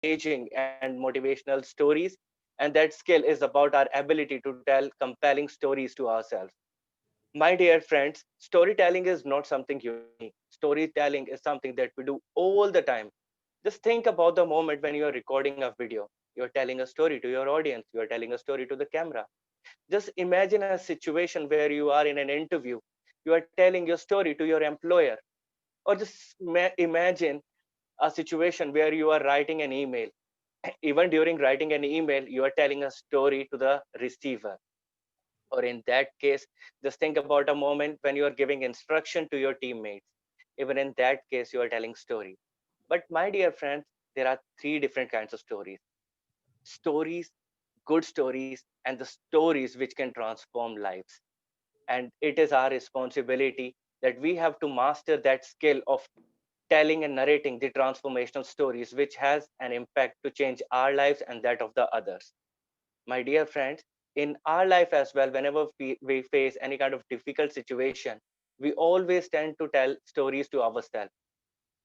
engaging and motivational stories. And that skill is about our ability to tell compelling stories to ourselves. My dear friends, storytelling is not something unique. Storytelling is something that we do all the time. Just think about the moment when you are recording a video. You're telling a story to your audience. You're telling a story to the camera. Just imagine a situation where you are in an interview. You are telling your story to your employer. Or just imagine a situation where you are writing an email. Even during writing an email, you are telling a story to the receiver. Or in that case, just think about a moment when you are giving instruction to your teammates. Even in that case, you are telling story. But my dear friends, there are three different kinds of stories: stories, good stories, and the stories which can transform lives. And it is our responsibility that we have to master that skill of telling and narrating the transformational stories which has an impact to change our lives and that of the others. My dear friends, in our life as well, whenever we face any kind of difficult situation, we always tend to tell stories to ourselves.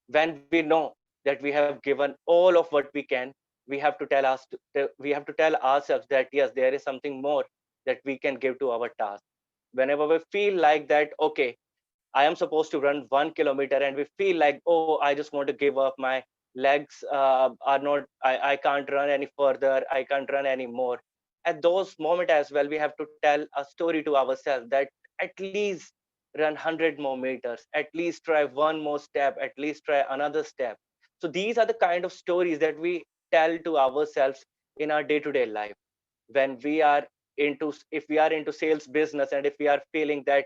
When we know that we have given all of what we can, we have to tell ourselves that yes, there is something more that we can give to our task. Whenever we feel like that, okay, I am supposed to run 1 kilometer, and we feel like, oh, I just want to give up. My legs are not, I can't run any further. I can't run anymore. At those moments as well, we have to tell a story to ourselves that at least run 100 more meters, at least try one more step, at least try another step. So these are the kind of stories that we tell to ourselves in our day-to-day life. When we are into, if we are into sales business, and if we are feeling that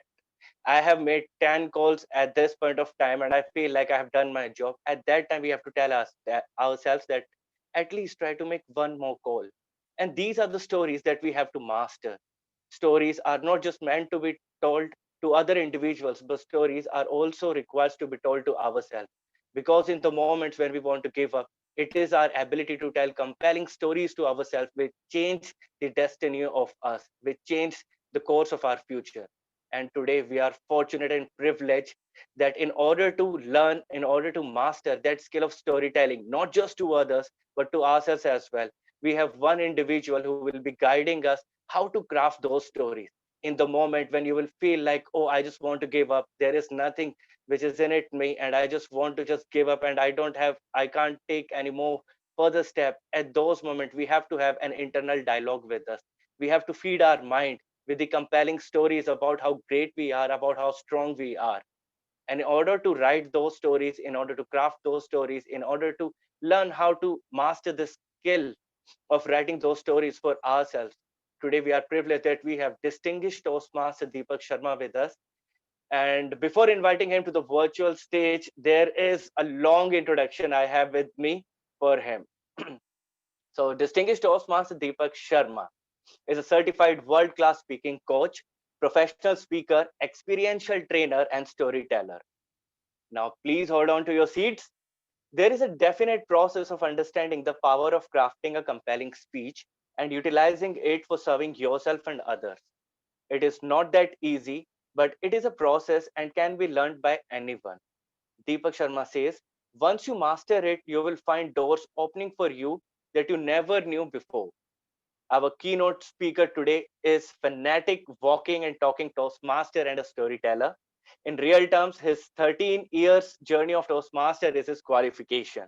I have made 10 calls at this point of time and I feel like I have done my job. At that time, we have to tell ourselves that at least try to make one more call. And these are the stories that we have to master. Stories are not just meant to be told to other individuals, but stories are also required to be told to ourselves. Because in the moments when we want to give up, it is our ability to tell compelling stories to ourselves which change the destiny of us, which change the course of our future. And today we are fortunate and privileged that in order to learn, in order to master that skill of storytelling, not just to others, but to ourselves as well, we have one individual who will be guiding us how to craft those stories in the moment when you will feel like, oh, I just want to give up. There is nothing which is in it me, and I just want to just give up, and I can't take any more further step. At those moments, we have to have an internal dialogue with us. We have to feed our mind with the compelling stories about how great we are, about how strong we are. And in order to write those stories, in order to craft those stories, in order to learn how to master the skill of writing those stories for ourselves, today we are privileged that we have distinguished Toastmaster Deepak Sharma with us. And before inviting him to the virtual stage, there is a long introduction I have with me for him. So, distinguished Toastmaster Deepak Sharma is a certified world class speaking coach, professional speaker, experiential trainer, and storyteller. Now, please hold on to your seats. There is a definite process of understanding the power of crafting a compelling speech and utilizing it for serving yourself and others. It is not that easy, but it is a process and can be learned by anyone. Deepak Sharma says, once you master it, you will find doors opening for you that you never knew before. Our keynote speaker today is fanatic walking and talking Toastmaster and a storyteller. In real terms, his 13 years journey of Toastmaster is his qualification.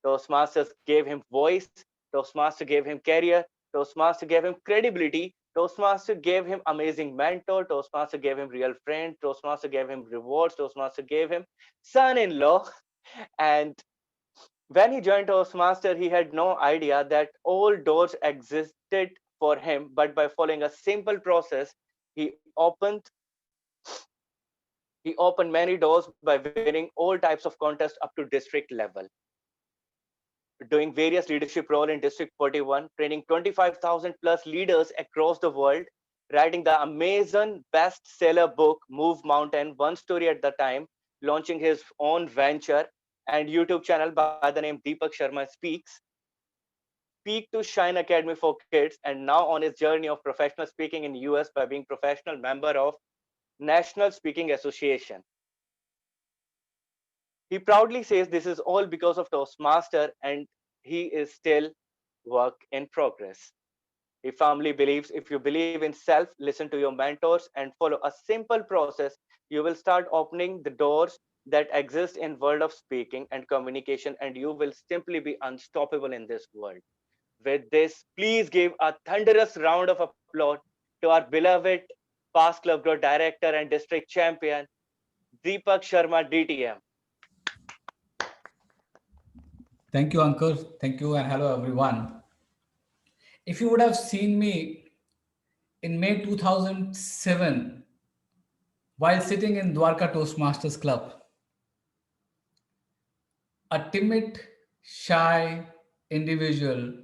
Toastmasters gave him voice, Toastmaster gave him career, Toastmaster gave him credibility, Toastmaster gave him amazing mentor, Toastmaster gave him real friend, Toastmaster gave him rewards, Toastmaster gave him son-in-law. And when he joined Toastmaster, he had no idea that all doors existed for him, but by following a simple process, he opened he opened many doors by winning all types of contests up to district level, doing various leadership role in District 41, training 25,000 plus leaders across the world, writing the Amazon bestseller book Move Mountain, one story at the time, launching his own venture and YouTube channel by the name Deepak Sharma Speaks, Speak to Shine Academy for Kids, and now on his journey of professional speaking in US by being professional member of National Speaking Association. He proudly says this is all because of Toastmaster, and he is still work in progress. He firmly believes if you believe in self, listen to your mentors, and follow a simple process, you will start opening the doors that exist in world of speaking and communication, and you will simply be unstoppable in this world. With this, please give a thunderous round of applause to our beloved past club growth director and district champion, Deepak Sharma DTM. Thank you, Ankur. Thank you, and hello, everyone. If you would have seen me in May 2007 while sitting in Dwarka Toastmasters Club, a timid, shy individual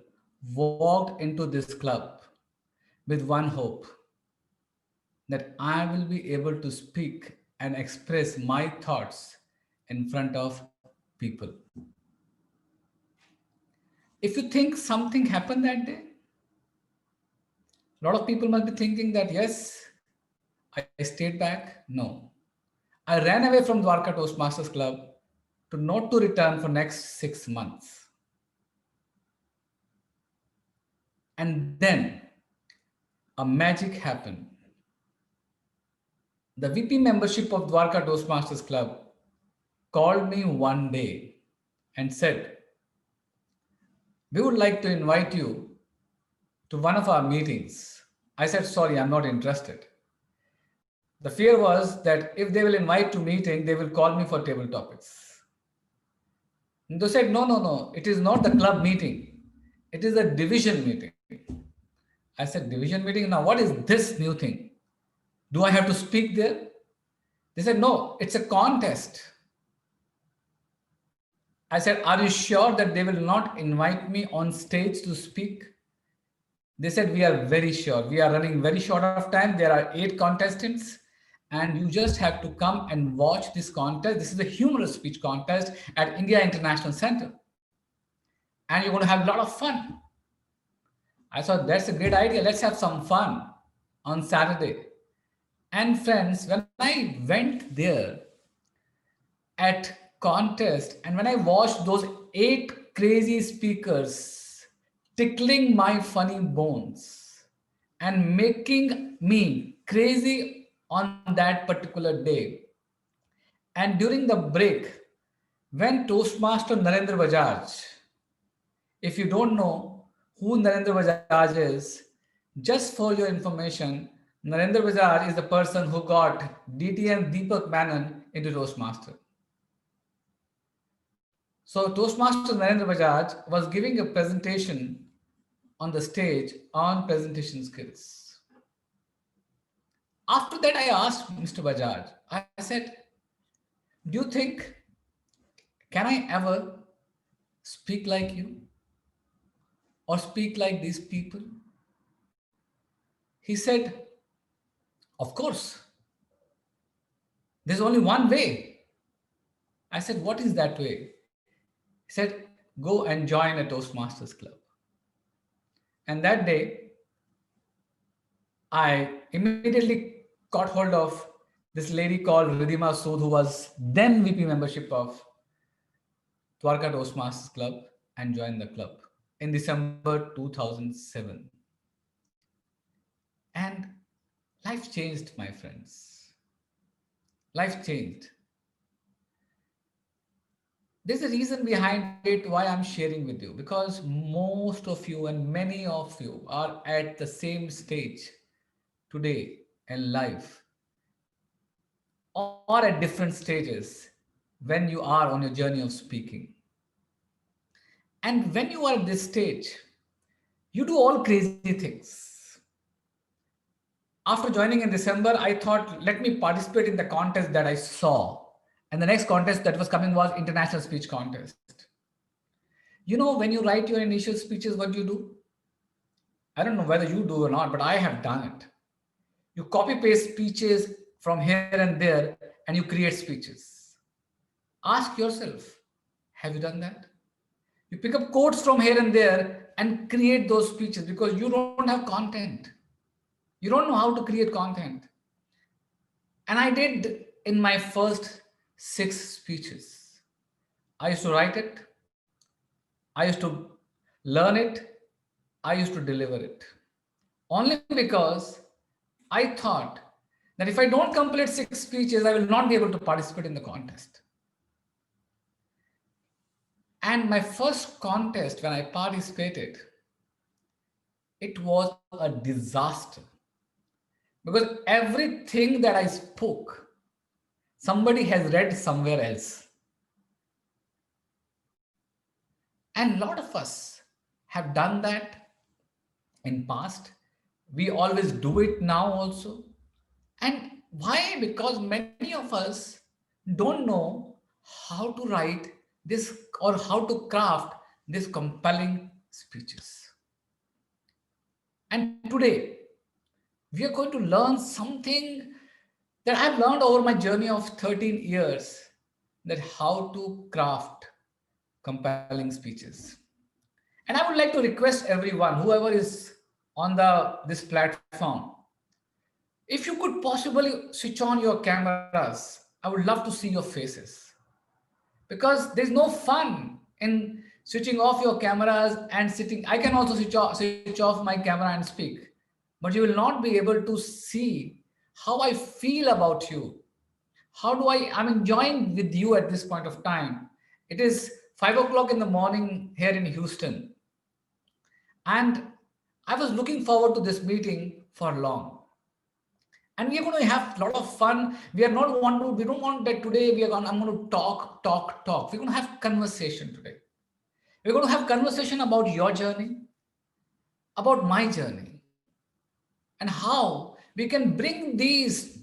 walked into this club with one hope that I will be able to speak and express my thoughts in front of people. If you think something happened that day, a lot of people must be thinking that yes, I stayed back. No. I ran away from Dwarka Toastmasters Club to not to return for next 6 months. And then a magic happened. The VP membership of Dwarka Toastmasters Club called me one day and said, "We would like to invite you to one of our meetings." I said, "Sorry, I'm not interested." The fear was that if they will invite to meeting, they will call me for table topics. And they said, "No, no, no, it is not the club meeting. It is a division meeting." I said, "Division meeting? Now, what is this new thing? Do I have to speak there?" They said, "No, it's a contest." I said, "Are you sure that they will not invite me on stage to speak?" They said, "We are very sure. We are running very short of time. There are 8 contestants, and you just have to come and watch this contest. This is a humorous speech contest at India International Center, and you're going to have a lot of fun." I thought, that's a great idea. Let's have some fun on Saturday. And friends, when I went there at contest and when I watched those 8 crazy speakers tickling my funny bones and making me crazy on that particular day, and during the break, when Toastmaster Narendra Bajaj, if you don't know who Narendra Bajaj is, just for your information, Narendra Bajaj is the person who got DTM Deepak Menon into Toastmaster. So Toastmaster Narendra Bajaj was giving a presentation on the stage on presentation skills. After that, I asked Mr. Bajaj, I said, "Do you think, can I ever speak like you or speak like these people?" He said, "Of course, there's only one way." I said, "What is that way?" He said, "Go and join a Toastmasters club." And that day, I immediately caught hold of this lady called Ridhima Sood, who was then VP membership of Dwarka Toastmasters Club, and joined the club in December 2007. And life changed, my friends. Life changed. There's a reason behind it why I'm sharing with you, because most of you and many of you are at the same stage today in life or at different stages when you are on your journey of speaking. And when you are at this stage, you do all crazy things. After joining in December, I thought, let me participate in the contest that I saw. And the next contest that was coming was International Speech Contest. You know, when you write your initial speeches, what do you do? I don't know whether you do or not, but I have done it. You copy paste speeches from here and there and you create speeches. Ask yourself, have you done that? You pick up quotes from here and there and create those speeches because you don't have content. You don't know how to create content. And I did in my first 6 speeches. I used to write it, I used to learn it, I used to deliver it. Only because I thought that if I don't complete 6 speeches, I will not be able to participate in the contest. And my first contest, when I participated, it was a disaster because everything that I spoke, somebody has read somewhere else. And a lot of us have done that in past. We always do it now also. And why? Because many of us don't know how to write this or how to craft these compelling speeches. And today, we are going to learn something that I've learned over my journey of 13 years, that how to craft compelling speeches. And I would like to request everyone, whoever is on this platform, if you could possibly switch on your cameras, I would love to see your faces. Because there's no fun in switching off your cameras and sitting. I can also switch off my camera and speak, but you will not be able to see how I feel about you. How do I'm enjoying with you at this point of time. It is 5 o'clock in the morning here in Houston. And I was looking forward to this meeting for long. And we are going to have a lot of fun. We don't want that today I'm going to talk. We're going to have conversation today. We're going to have conversation about your journey, about my journey, and how we can bring these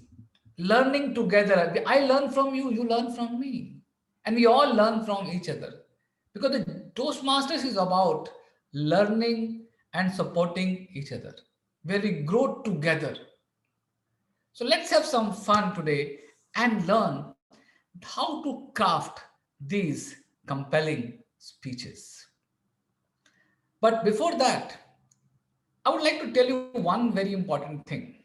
learning together. I learn from you, you learn from me, and we all learn from each other. Because the Toastmasters is about learning and supporting each other, where we grow together. So let's have some fun today and learn how to craft these compelling speeches. But before that, I would like to tell you one very important thing.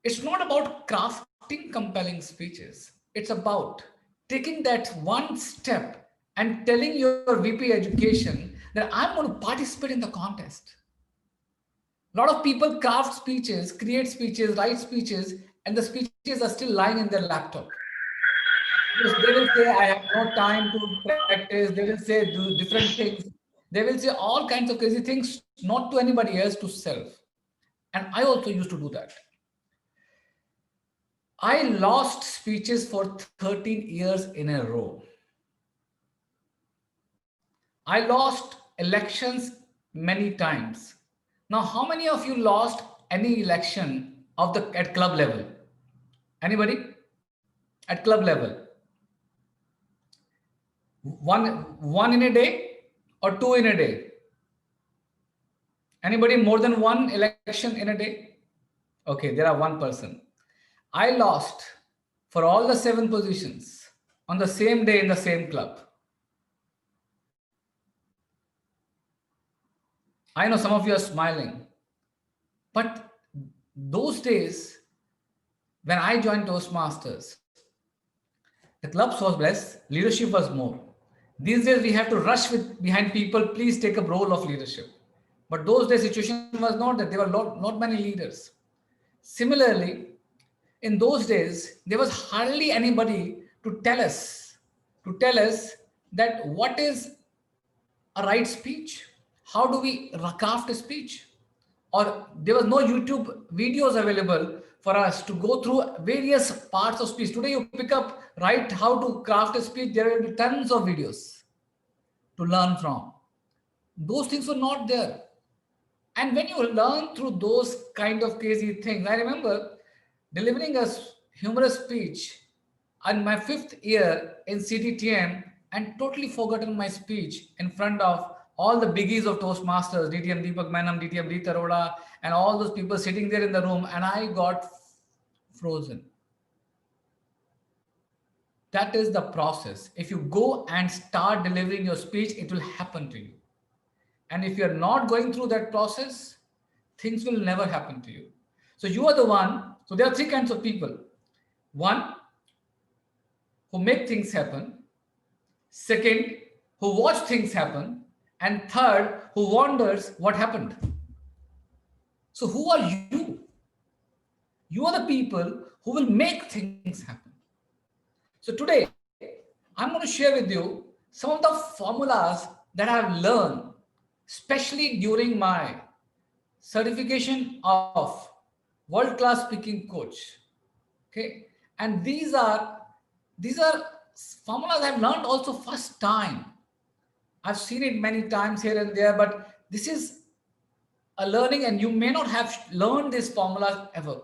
It's not about crafting compelling speeches. It's about taking that one step and telling your VP education that I'm going to participate in the contest. A lot of people craft speeches, create speeches, write speeches, and the speeches are still lying in their laptop. Because they will say, I have no time to practice. They will say, do different things. They will say all kinds of crazy things, not to anybody else, to self. And I also used to do that. I lost speeches for 13 years in a row. I lost elections many times. Now, how many of you lost any election at club level? Anybody? At club level? One in a day or two in a day? Anybody more than one election in a day? Okay, there are one person. I lost for all the 7 positions on the same day in the same club. I know some of you are smiling, but those days when I joined Toastmasters, the clubs was less, leadership was more. These days we have to rush behind people, please take a role of leadership. But those days situation was not that. There were not many leaders. Similarly, in those days, there was hardly anybody to tell us that what is a right speech? How do we craft a speech? Or there was no YouTube videos available for us to go through various parts of speech. Today you pick up, write how to craft a speech, there will be tons of videos to learn from. Those things were not there. And when you learn through those kind of crazy things, I remember delivering a humorous speech in my 5th year in CTTM and totally forgotten my speech in front of all the biggies of Toastmasters, DTM Deepak Menon, DTM D. Taroda, and all those people sitting there in the room, and I got frozen. That is the process. If you go and start delivering your speech, it will happen to you. And if you're not going through that process, things will never happen to you. So you are the one. So there are 3 kinds of people. One, who make things happen. Second, who watch things happen, and third, who wonders what happened. So who are you? You are the people who will make things happen. So today, I'm going to share with you some of the formulas that I have learned, especially during my certification of world-class speaking coach. Okay, and these are formulas I've learned also first time. I've seen it many times here and there, but this is a learning, and you may not have learned this formula ever.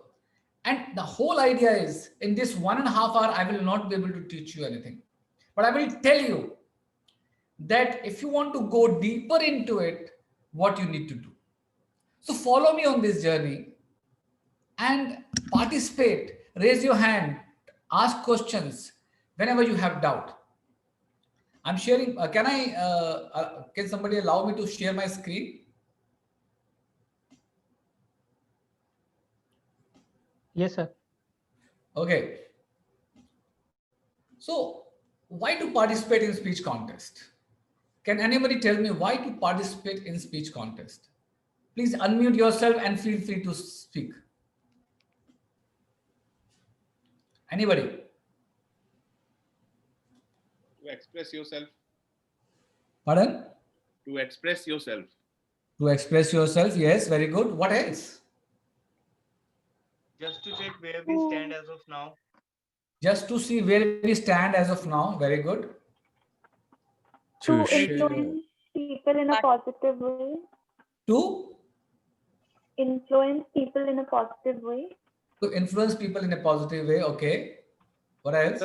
And the whole idea is, in this 1.5 hour, I will not be able to teach you anything, but I will tell you that if you want to go deeper into it, what you need to do. So follow me on this journey and participate. Raise your hand, ask questions whenever you have doubt. I'm sharing. Can somebody allow me to share my screen? Yes, sir. Okay. So why to participate in speech contest? Can anybody tell me why to participate in speech contest? Please unmute yourself and feel free to speak. Anybody? To express yourself. Pardon? To express yourself. To express yourself. Yes, very good. What else? Just to check where we stand as of now. Just to see where we stand as of now. Very good. To influence people in a positive way. To? Influence people in a positive way. To influence people in a positive way. Okay. What else?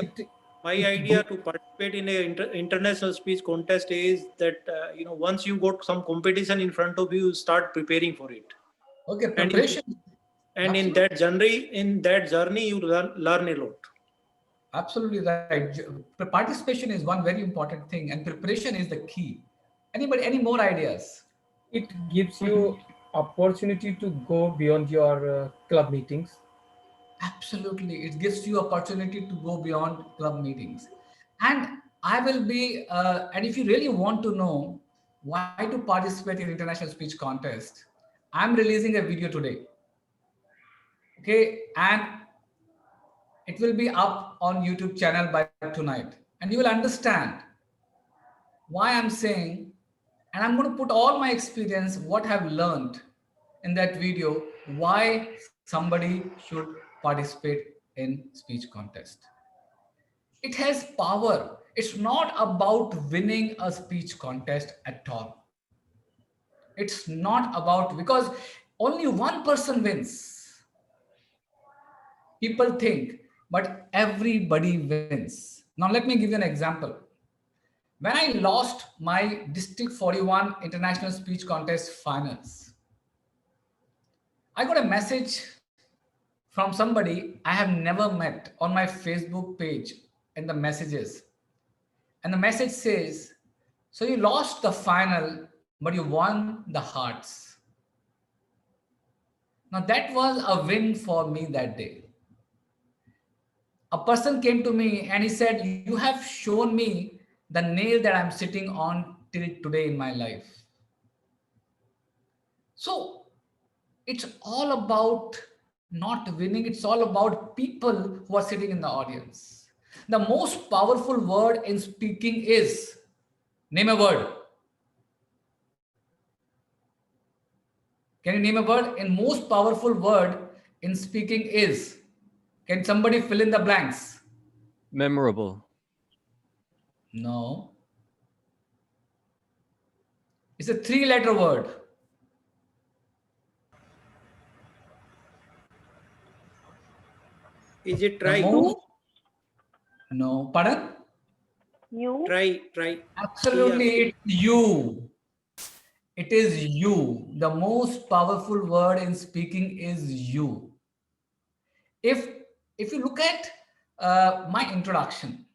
My idea to participate in a international speech contest is that once you got some competition in front of you, start preparing for it. Okay, preparation. And in that journey, you learn a lot. Absolutely right. Participation is one very important thing, and preparation is the key. Anybody, any more ideas? It gives you opportunity to go beyond your club meetings. Absolutely, it gives you opportunity to go beyond club meetings. And I will be, and if you really want to know why to participate in international speech contest, I'm releasing a video today. Okay, and it will be up on YouTube channel by tonight, and you will understand why I'm saying, and I'm going to put all my experience, what I've learned in that video, why somebody should participate in speech contest. It has power. It's not about winning a speech contest at all. It's not about, because only one person wins. People think, but everybody wins. Now let me give you an example. When I lost my District 41 International Speech Contest finals, I got a message from somebody I have never met on my Facebook page in the messages. And the message says, so you lost the final, but you won the hearts. Now that was a win for me that day. A person came to me and he said, you have shown me the nail that I'm sitting on till today in my life. So it's all about not winning. It's all about people who are sitting in the audience. The most powerful word in speaking is, name a word. Can you name a word? In most powerful word in speaking is. Can somebody fill in the blanks? Memorable. No. It's a 3-letter word. Is it try? No. Pardon? You. Try. Absolutely, it's you. It is you. The most powerful word in speaking is you. If you look at my introduction,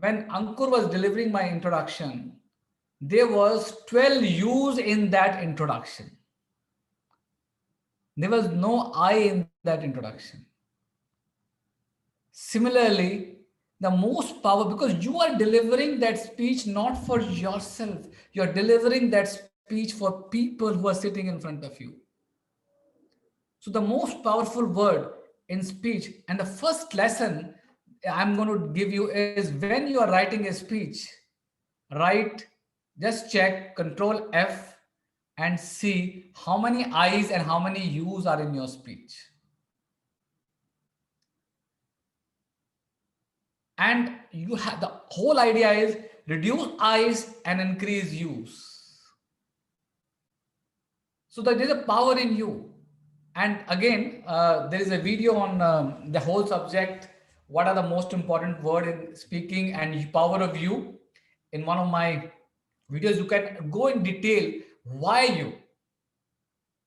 when Ankur was delivering my introduction, there was 12 U's in that introduction. There was no I in that introduction. Similarly, The most power, because you are delivering that speech not for yourself, you're delivering that speech for people who are sitting in front of you. So the most powerful word in speech, and the first lesson I'm going to give you is when you are writing a speech, write, just check Control F and see how many I's and how many U's are in your speech. And you have, the whole idea is reduce I's and increase U's. So that there's a power in you. And again, there is a video on the whole subject. What are the most important word in speaking and power of you? In one of my videos, you can go in detail why you.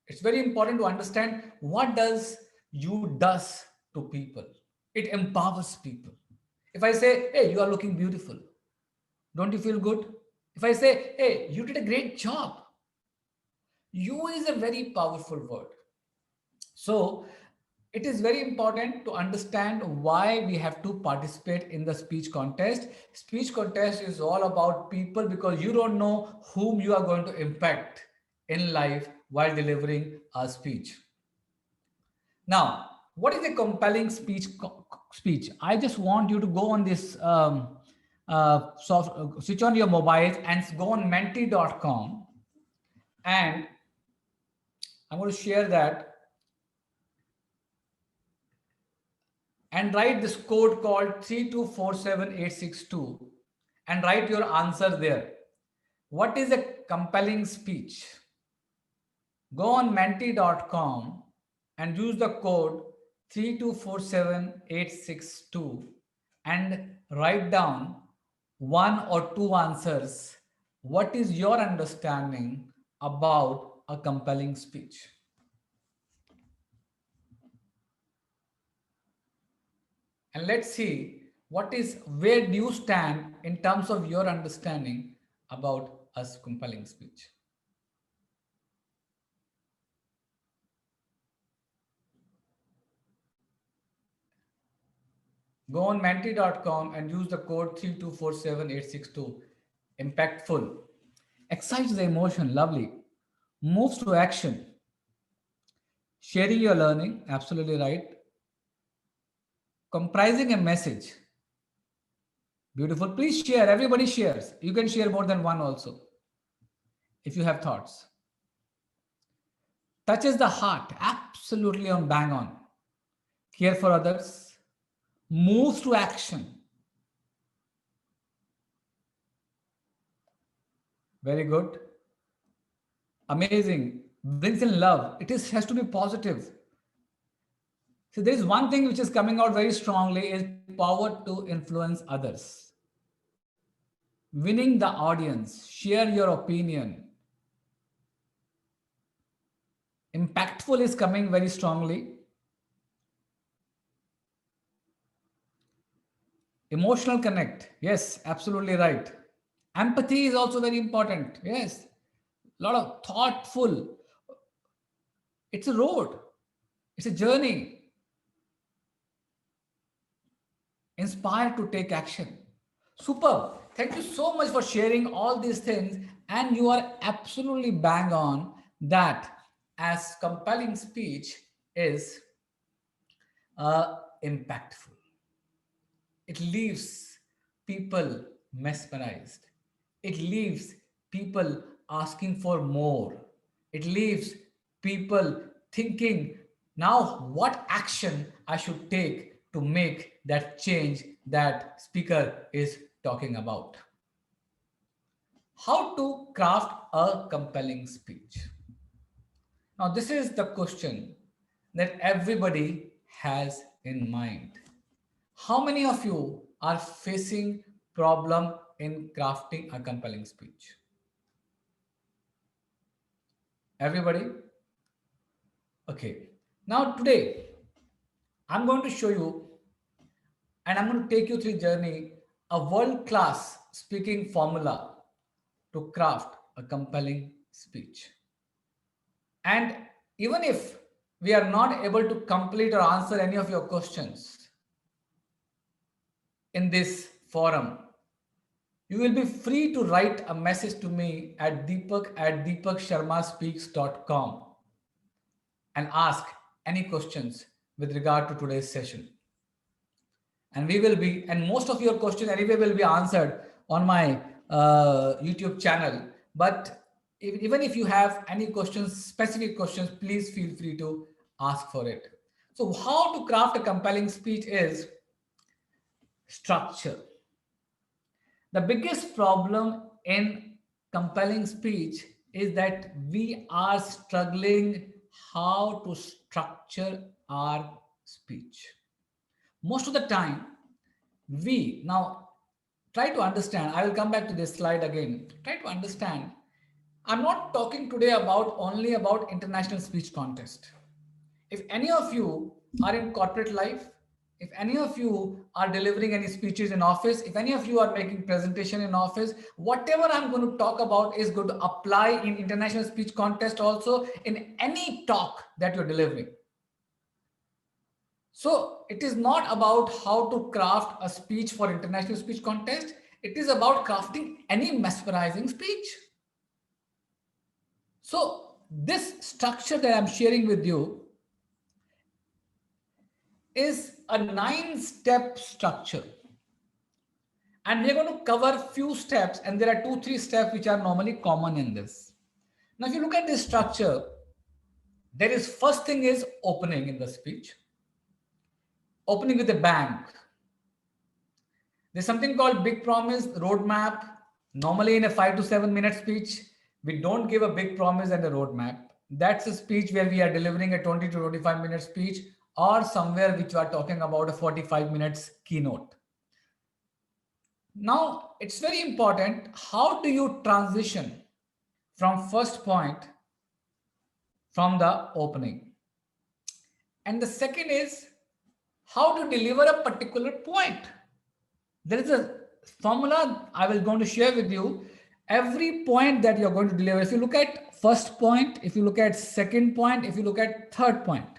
It's very important to understand what does you does to people. It empowers people. If I say, hey, you are looking beautiful, don't you feel good? If I say, hey, you did a great job, you is a very powerful word. So it is very important to understand why we have to participate in the speech contest. Speech contest is all about people, because you don't know whom you are going to impact in life while delivering a speech. Now, what is a compelling speech? I just want you to go on this switch on your mobiles and go on menti.com, and I'm going to share that, and write this code called 3247862 and write your answer there. What is a compelling speech? Go on menti.com and use the code 3247862 and write down one or two answers. What is your understanding about a compelling speech? And let's see where do you stand in terms of your understanding about a compelling speech. Go on menti.com and use the code 3247862. Impactful. Excites the emotion. Lovely. Moves to action. Sharing your learning. Absolutely right. Comprising a message. Beautiful. Please share. Everybody shares. You can share more than one also, if you have thoughts. Touches the heart. Absolutely on bang on. Care for others. Moves to action. Very good. Amazing. Brings in love. Has to be positive. So there is one thing which is coming out very strongly is power to influence others. Winning the audience. Share your opinion. Impactful is coming very strongly. Emotional connect. Yes, absolutely right. Empathy is also very important. Yes. A lot of thoughtful. It's a road. It's a journey. Inspired to take action. Superb. Thank you so much for sharing all these things. And you are absolutely bang on that as compelling speech is impactful. It leaves people mesmerized. It leaves people asking for more. It leaves people thinking, now what action I should take to make that change that speaker is talking about. How to craft a compelling speech? Now, this is the question that everybody has in mind. How many of you are facing problem in crafting a compelling speech? Everybody? Okay. Now today, I'm going to show you, and I'm going to take you through a journey, a world-class speaking formula to craft a compelling speech. And even if we are not able to complete or answer any of your questions, in this forum, you will be free to write a message to me at deepak@deepaksharmaspeaks.com and ask any questions with regard to today's session. And we will be, and most of your questions anyway will be answered on my YouTube channel. But even if you have any questions, specific questions, please feel free to ask for it. So how to craft a compelling speech is structure. The biggest problem in compelling speech is that we are struggling how to structure our speech. Most of the time, we now try to understand. I will come back to this slide again. Try to understand. I'm not talking today only about international speech contest. If any of you are in corporate life, if any of you are delivering any speeches in office, if any of you are making presentation in office, whatever I'm going to talk about is going to apply in international speech contest also, in any talk that you're delivering. So it is not about how to craft a speech for international speech contest. It is about crafting any mesmerizing speech. So this structure that I'm sharing with you is a 9-step structure. And we're going to cover few steps, and there are 2-3 steps which are normally common in this. Now, if you look at this structure, there is first thing is opening in the speech. Opening with a bang. There's something called big promise, roadmap. Normally in a 5 to 7 minute speech, we don't give a big promise and a roadmap. That's a speech where we are delivering a 20 to 25 minute speech, or somewhere which we are talking about a 45 minutes keynote. Now, it's very important. How do you transition from first point from the opening? And the second is how to deliver a particular point. There is a formula I will going to share with you. Every point that you're going to deliver, if you look at first point, if you look at second point, if you look at third point,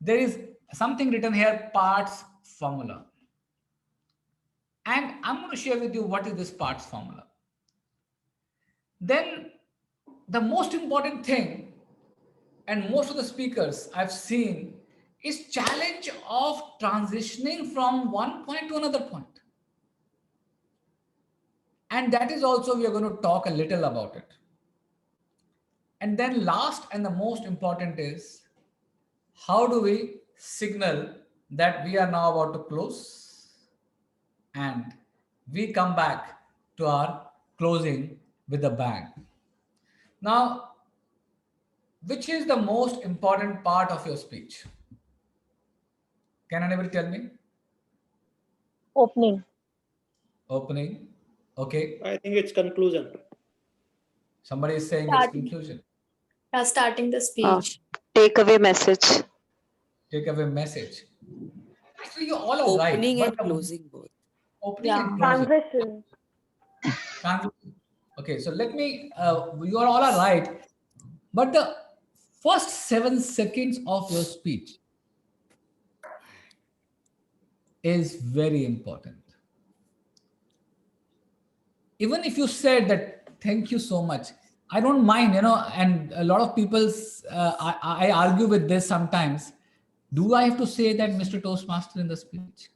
there is something written here, parts formula. And I'm going to share with you what is this parts formula. Then the most important thing, and most of the speakers I've seen, is challenge of transitioning from one point to another point. And that is also, we are going to talk a little about it. And then last and the most important is, how do we signal that we are now about to close and we come back to our closing with a bang. Now, which is the most important part of your speech? Can anybody tell me? Opening. Opening. Okay. I think it's conclusion. Somebody is saying it's conclusion. Starting the speech. Takeaway message. Takeaway message. Actually, you all are right. Opening and but closing both. Opening Yeah. and closing. Transition. Transition. Okay, so let me, you all are right. But the first 7 seconds of your speech is very important. Even if you said that, thank you so much, I don't mind, and a lot of people, I argue with this sometimes. Do I have to say that, Mr. Toastmaster, in the speech?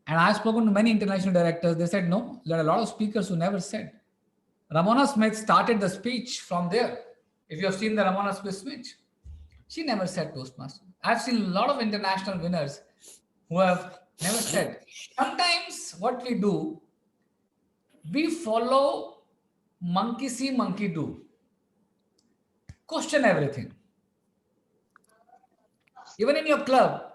And I've spoken to many international directors. They said, no, there are a lot of speakers who never said. Ramona Smith started the speech from there. If you have seen the Ramona Smith speech, she never said Toastmaster. I've seen a lot of international winners who have never said. Sometimes what we do, we follow monkey see, monkey do. Question everything. Even in your club,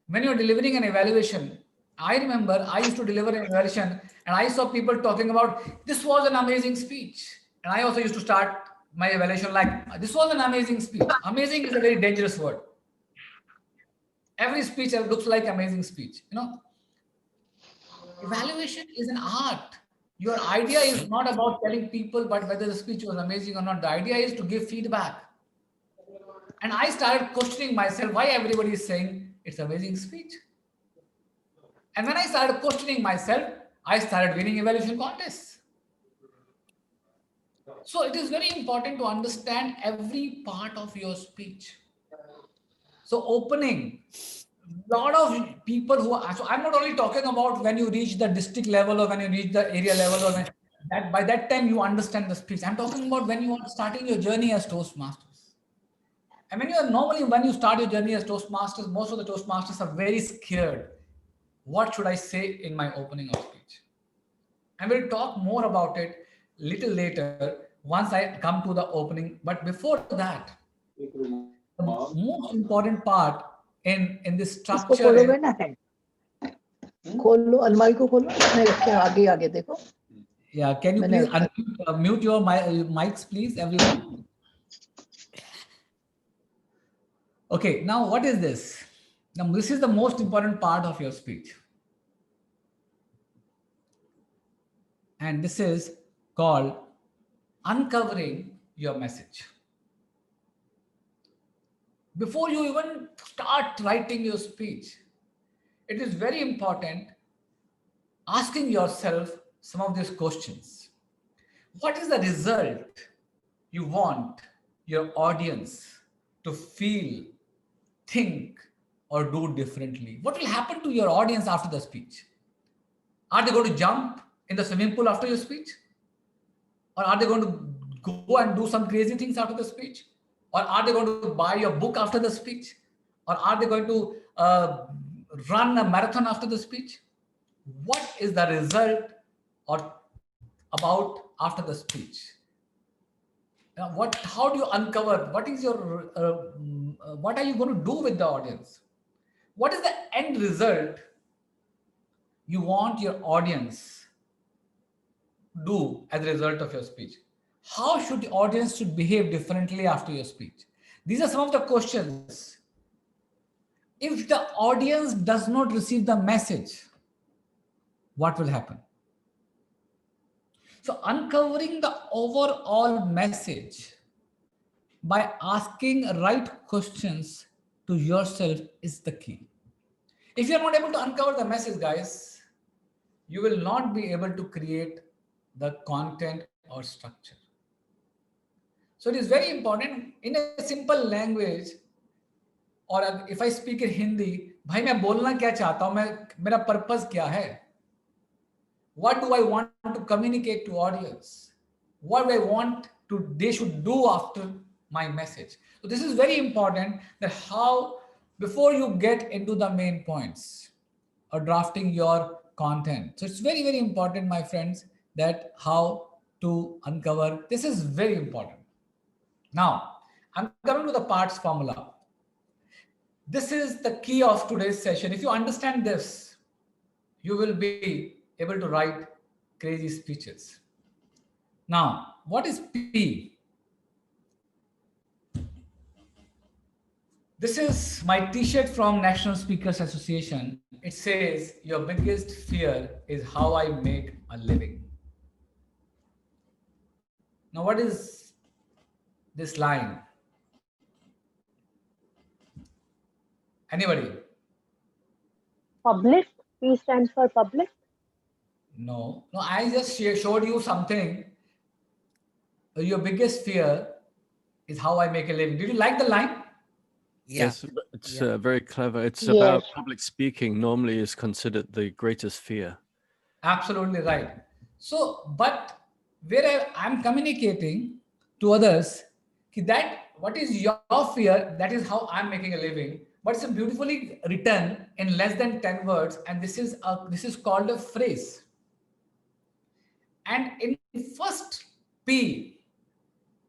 when you're delivering an evaluation, I remember I used to deliver an evaluation and I saw people talking about, this was an amazing speech. And I also used to start my evaluation like, this was an amazing speech. Amazing is a very dangerous word. Every speech looks like amazing speech. Evaluation is an art. Your idea is not about telling people but whether the speech was amazing or not. The idea is to give feedback. And I started questioning myself why everybody is saying it's amazing speech. And when I started questioning myself, I started winning evaluation contests. So it is very important to understand every part of your speech. So opening, lot of people who are, so I'm not only talking about when you reach the district level or when you reach the area level or when that by that time you understand the speech. I'm talking about when you are starting your journey as Toastmasters. And when you start your journey as Toastmasters, most of the Toastmasters are very scared. What should I say in my opening of speech? And we'll talk more about it little later once I come to the opening. But before that, the most important part in this इसको structure खोलोगे is, ना है खोलो अलमारी को खोलो इसमें रखे आगे आगे देखो yeah, can you मैंने please mute your mics, please, everyone? Okay, now what is this? Now, this is the most important part of your speech. And this is called uncovering your message. Before you even start writing your speech, it is very important asking yourself some of these questions. What is the result you want your audience to feel, think, or do differently? What will happen to your audience after the speech? Are they going to jump in the swimming pool after your speech? Or are they going to go and do some crazy things after the speech? Or are they going to buy your book after the speech? Or are they going to run a marathon after the speech? What is the result or about after the speech? How do you uncover? What is your what are you going to do with the audience? What is the end result you want your audience do as a result of your speech? How should the audience should behave differently after your speech? These are some of the questions. If the audience does not receive the message, what will happen? So uncovering the overall message by asking right questions to yourself is the key. If you're not able to uncover the message, guys, you will not be able to create the content or structure. So it is very important in a simple language, or if I speak in Hindi, भाई मैं बोलना क्या चाहता हूं, मेरा purpose क्या है? What do I want to communicate to audience? What do I want they should do after my message? So this is very important, that how before you get into the main points or drafting your content. So it's very, very important, my friends, that how to uncover. This is very important. Now, I'm coming to the parts formula. This is the key of today's session. If you understand this, you will be able to write crazy speeches. Now, what is P? This is my t-shirt from National Speakers Association. It says, your biggest fear is how I make a living. Now, what is this line? Anybody? Public. P stands for public. No, I just showed you something. Your biggest fear is how I make a living. Did you like the line? Yes, it's very clever. It's Yes. about public speaking. Normally is considered the greatest fear. Absolutely right. So, but where I'm communicating to others that what is your fear, that is how I'm making a living. But it's beautifully written in less than 10 words, and this is called a phrase. And in first P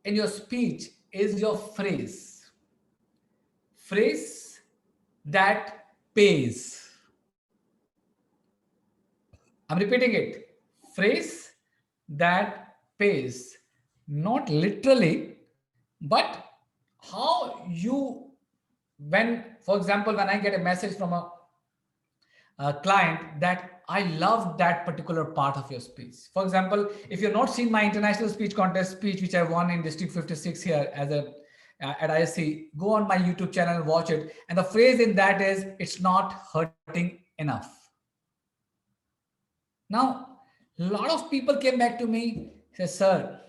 in your speech is your phrase. Phrase that pays. I'm repeating it. Phrase that pays. Not literally, but how you, for example, when I get a message from a client that I love that particular part of your speech. For example, if you're not seen my international speech contest speech, which I won in District 56 here as at ISC, go on my YouTube channel and watch it. And the phrase in that is, it's not hurting enough. Now, a lot of people came back to me, said, sir,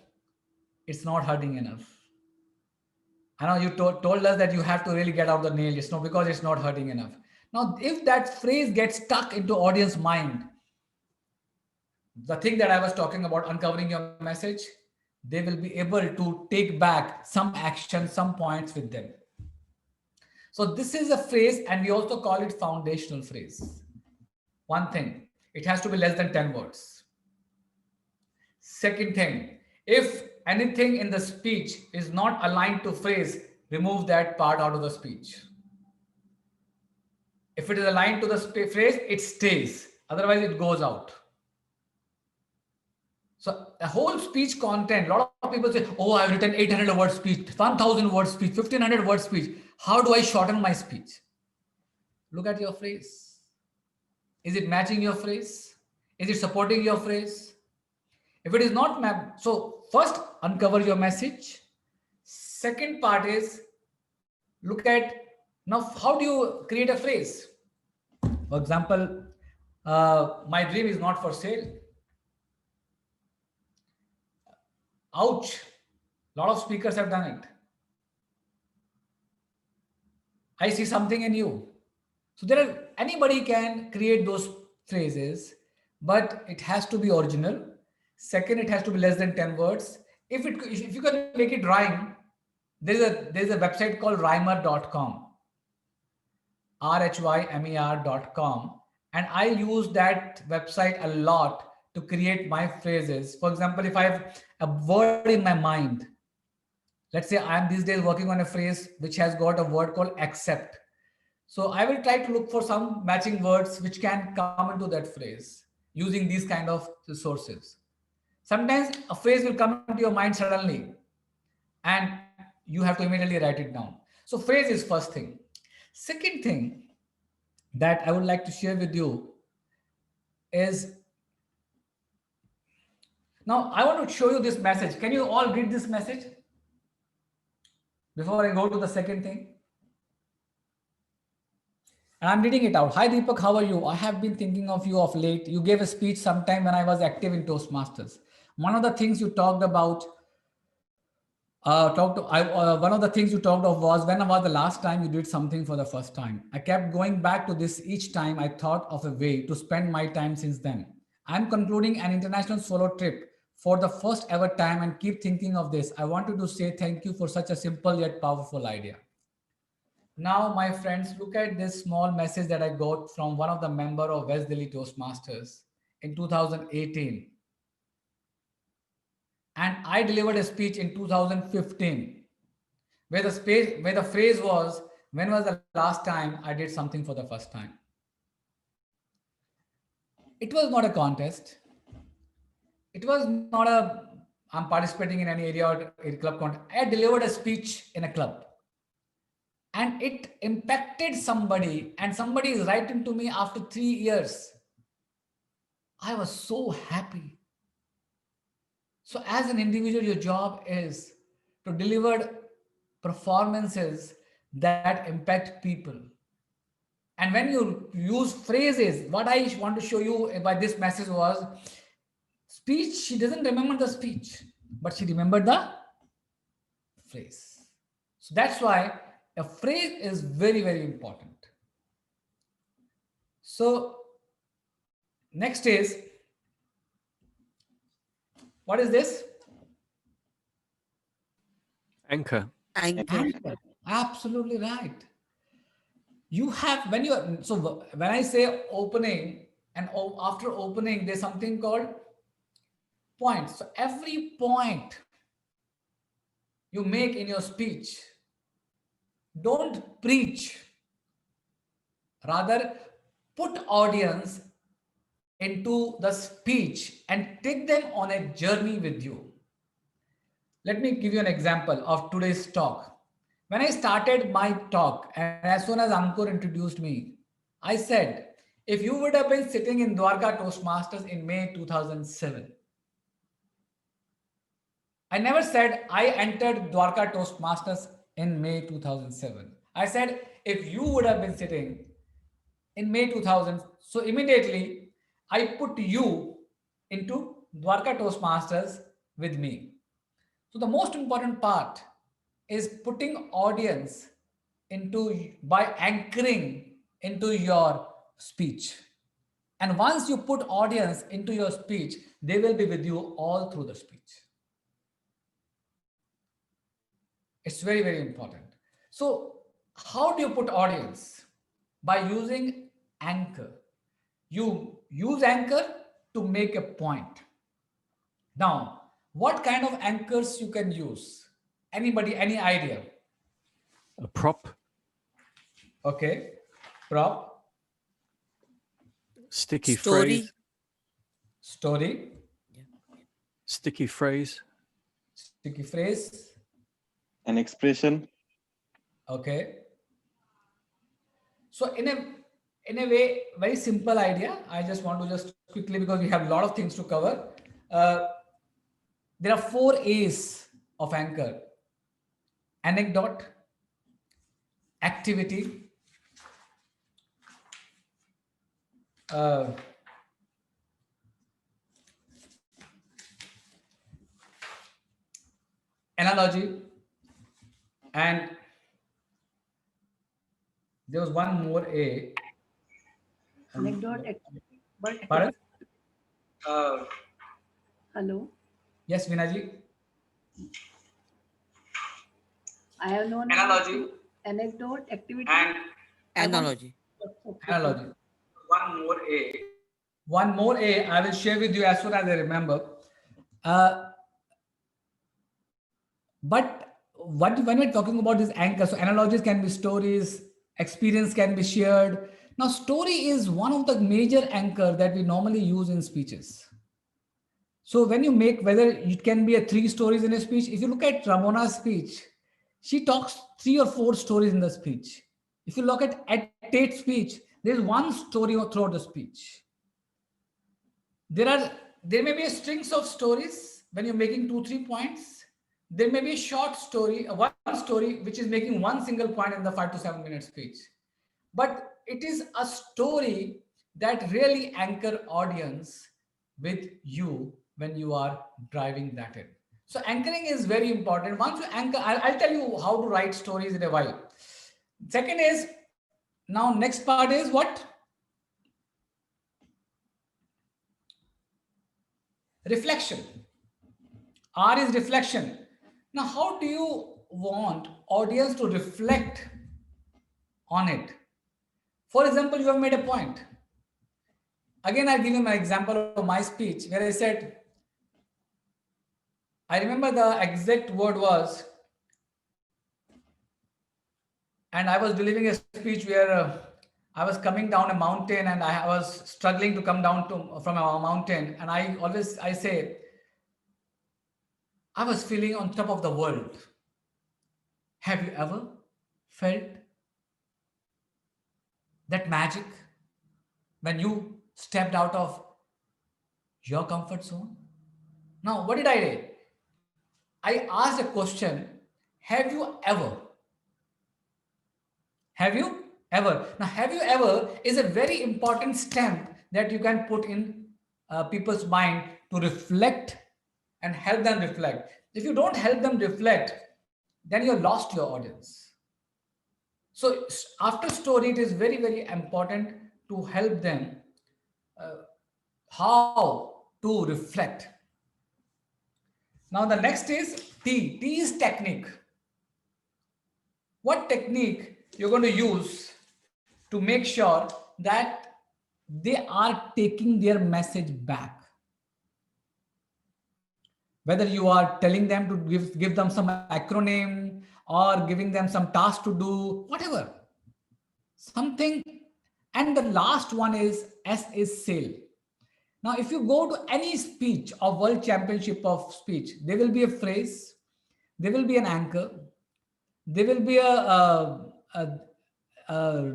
it's not hurting enough. I know you told us that you have to really get out the nail. It's not because it's not hurting enough. Now, if that phrase gets stuck into audience mind, the thing that I was talking about, uncovering your message, they will be able to take back some action, some points with them. So this is a phrase, and we also call it foundational phrase. One thing, it has to be less than 10 words. Second thing, if anything in the speech is not aligned to phrase, remove that part out of the speech. If it is aligned to the phrase, it stays. Otherwise, it goes out. So the whole speech content, a lot of people say, oh, I've written 800 word speech, 1000 word speech, 1500 word speech. How do I shorten my speech? Look at your phrase. Is it matching your phrase? Is it supporting your phrase? If it is not mapped, so first uncover your message. Second part is look at, now how do you create a phrase? For example, my dream is not for sale. Ouch. A lot of speakers have done it. I see something in you. So anybody can create those phrases, but it has to be original. Second, it has to be less than 10 words. If you can make it rhyme, there's a website called rhymer.com, rhymer.com, and I use that website a lot to create my phrases. For example, if I have a word in my mind, let's say I am these days working on a phrase which has got a word called accept. So I will try to look for some matching words which can come into that phrase using these kind of resources. Sometimes a phrase will come into your mind suddenly and you have to immediately write it down. So phrase is first thing. Second thing that I would like to share with you is, now I want to show you this message. Can you all read this message before I go to the second thing? And I'm reading it out. Hi Deepak, how are you? I have been thinking of you of late. You gave a speech sometime when I was active in Toastmasters. One of the things you talked about, one of the things you talked of was, when was the last time you did something for the first time? I kept going back to this each time I thought of a way to spend my time since then. I'm concluding an international solo trip for the first ever time and keep thinking of this. I wanted to say thank you for such a simple yet powerful idea. Now, my friends, look at this small message that I got from one of the members of West Delhi Toastmasters in 2018. And I delivered a speech in 2015 where the phrase was, when was the last time I did something for the first time? It was not a contest. It was not I'm participating in any area or a club contest. I delivered a speech in a club. And it impacted somebody, and somebody is writing to me after 3 years. I was so happy. So as an individual, your job is to deliver performances that impact people. And when you use phrases, what I want to show you by this message was, speech, she doesn't remember the speech, but she remembered the phrase. So that's why a phrase is very, very important. So next is, what is this? Anchor. Anchor. Absolutely right. You have, when I say opening, and after opening, there's something called point. So every point you make in your speech, don't preach. Rather, put audience into the speech and take them on a journey with you. Let me give you an example of today's talk. When I started my talk, and as soon as Ankur introduced me, I said, if you would have been sitting in Dwarka Toastmasters in May 2007, I never said I entered Dwarka Toastmasters in May 2007. I said, if you would have been sitting in May 2000, so immediately I put you into Dwarka Toastmasters with me. So the most important part is putting audience by anchoring into your speech. And once you put audience into your speech, they will be with you all through the speech. It's very, very important. So how do you put audience? By using anchor. You use anchor to make a point. Now, what kind of anchors you can use? Anybody, any idea? A prop, Okay, prop, sticky Story. phrase, story, sticky phrase, sticky phrase, An expression. okay. So in a way, very simple idea. I just want to just quickly, because we have a lot of things to cover. There are 4 A's of anchor: anecdote, activity, analogy, and there was one more A. Anecdote. Pardon? Hello. Yes, Vinaji. I have known Analogy anecdote, activity, and Analogy. analogy. One more A. One more A. I will share with you as soon as I remember. But when we're talking about this anchor, so analogies can be stories, experience can be shared. Now, story is one of the major anchor that we normally use in speeches. So when you make, whether it can be 3 stories in a speech, if you look at Ramona's speech, she talks 3 or 4 stories in the speech. If you look at Tate's speech, there's one story throughout the speech. There may be a strings of stories when you're making 2-3 points. There may be a short story, one story which is making one single point in the 5 to 7 minute speech. But it is a story that really anchor audience with you when you are driving that in. So anchoring is very important. Once you anchor, I'll tell you how to write stories in a while. Second is, now next part is what? Reflection. R is reflection. Now, how do you want audience to reflect on it? For example, you have made a point. Again, I'll give you my example of my speech where I said, I remember the exact word was, and I was delivering a speech where I was coming down a mountain and I was struggling to come down from a mountain. And I say, I was feeling on top of the world. Have you ever felt that magic when you stepped out of your comfort zone? Now, what did I do? I asked a question, have you ever? Have you ever? Now, have you ever is a very important stamp that you can put in people's mind to reflect and help them reflect. If you don't help them reflect, then you're lost your audience. So after story, it is very, very important to help them how to reflect. Now the next is T. T is technique. What technique you're going to use to make sure that they are taking their message back? Whether you are telling them to give them some acronym or giving them some task to do, whatever, something. And the last one is S is sale. Now, if you go to any speech of World Championship of Speech, there will be a phrase, there will be an anchor, there will be a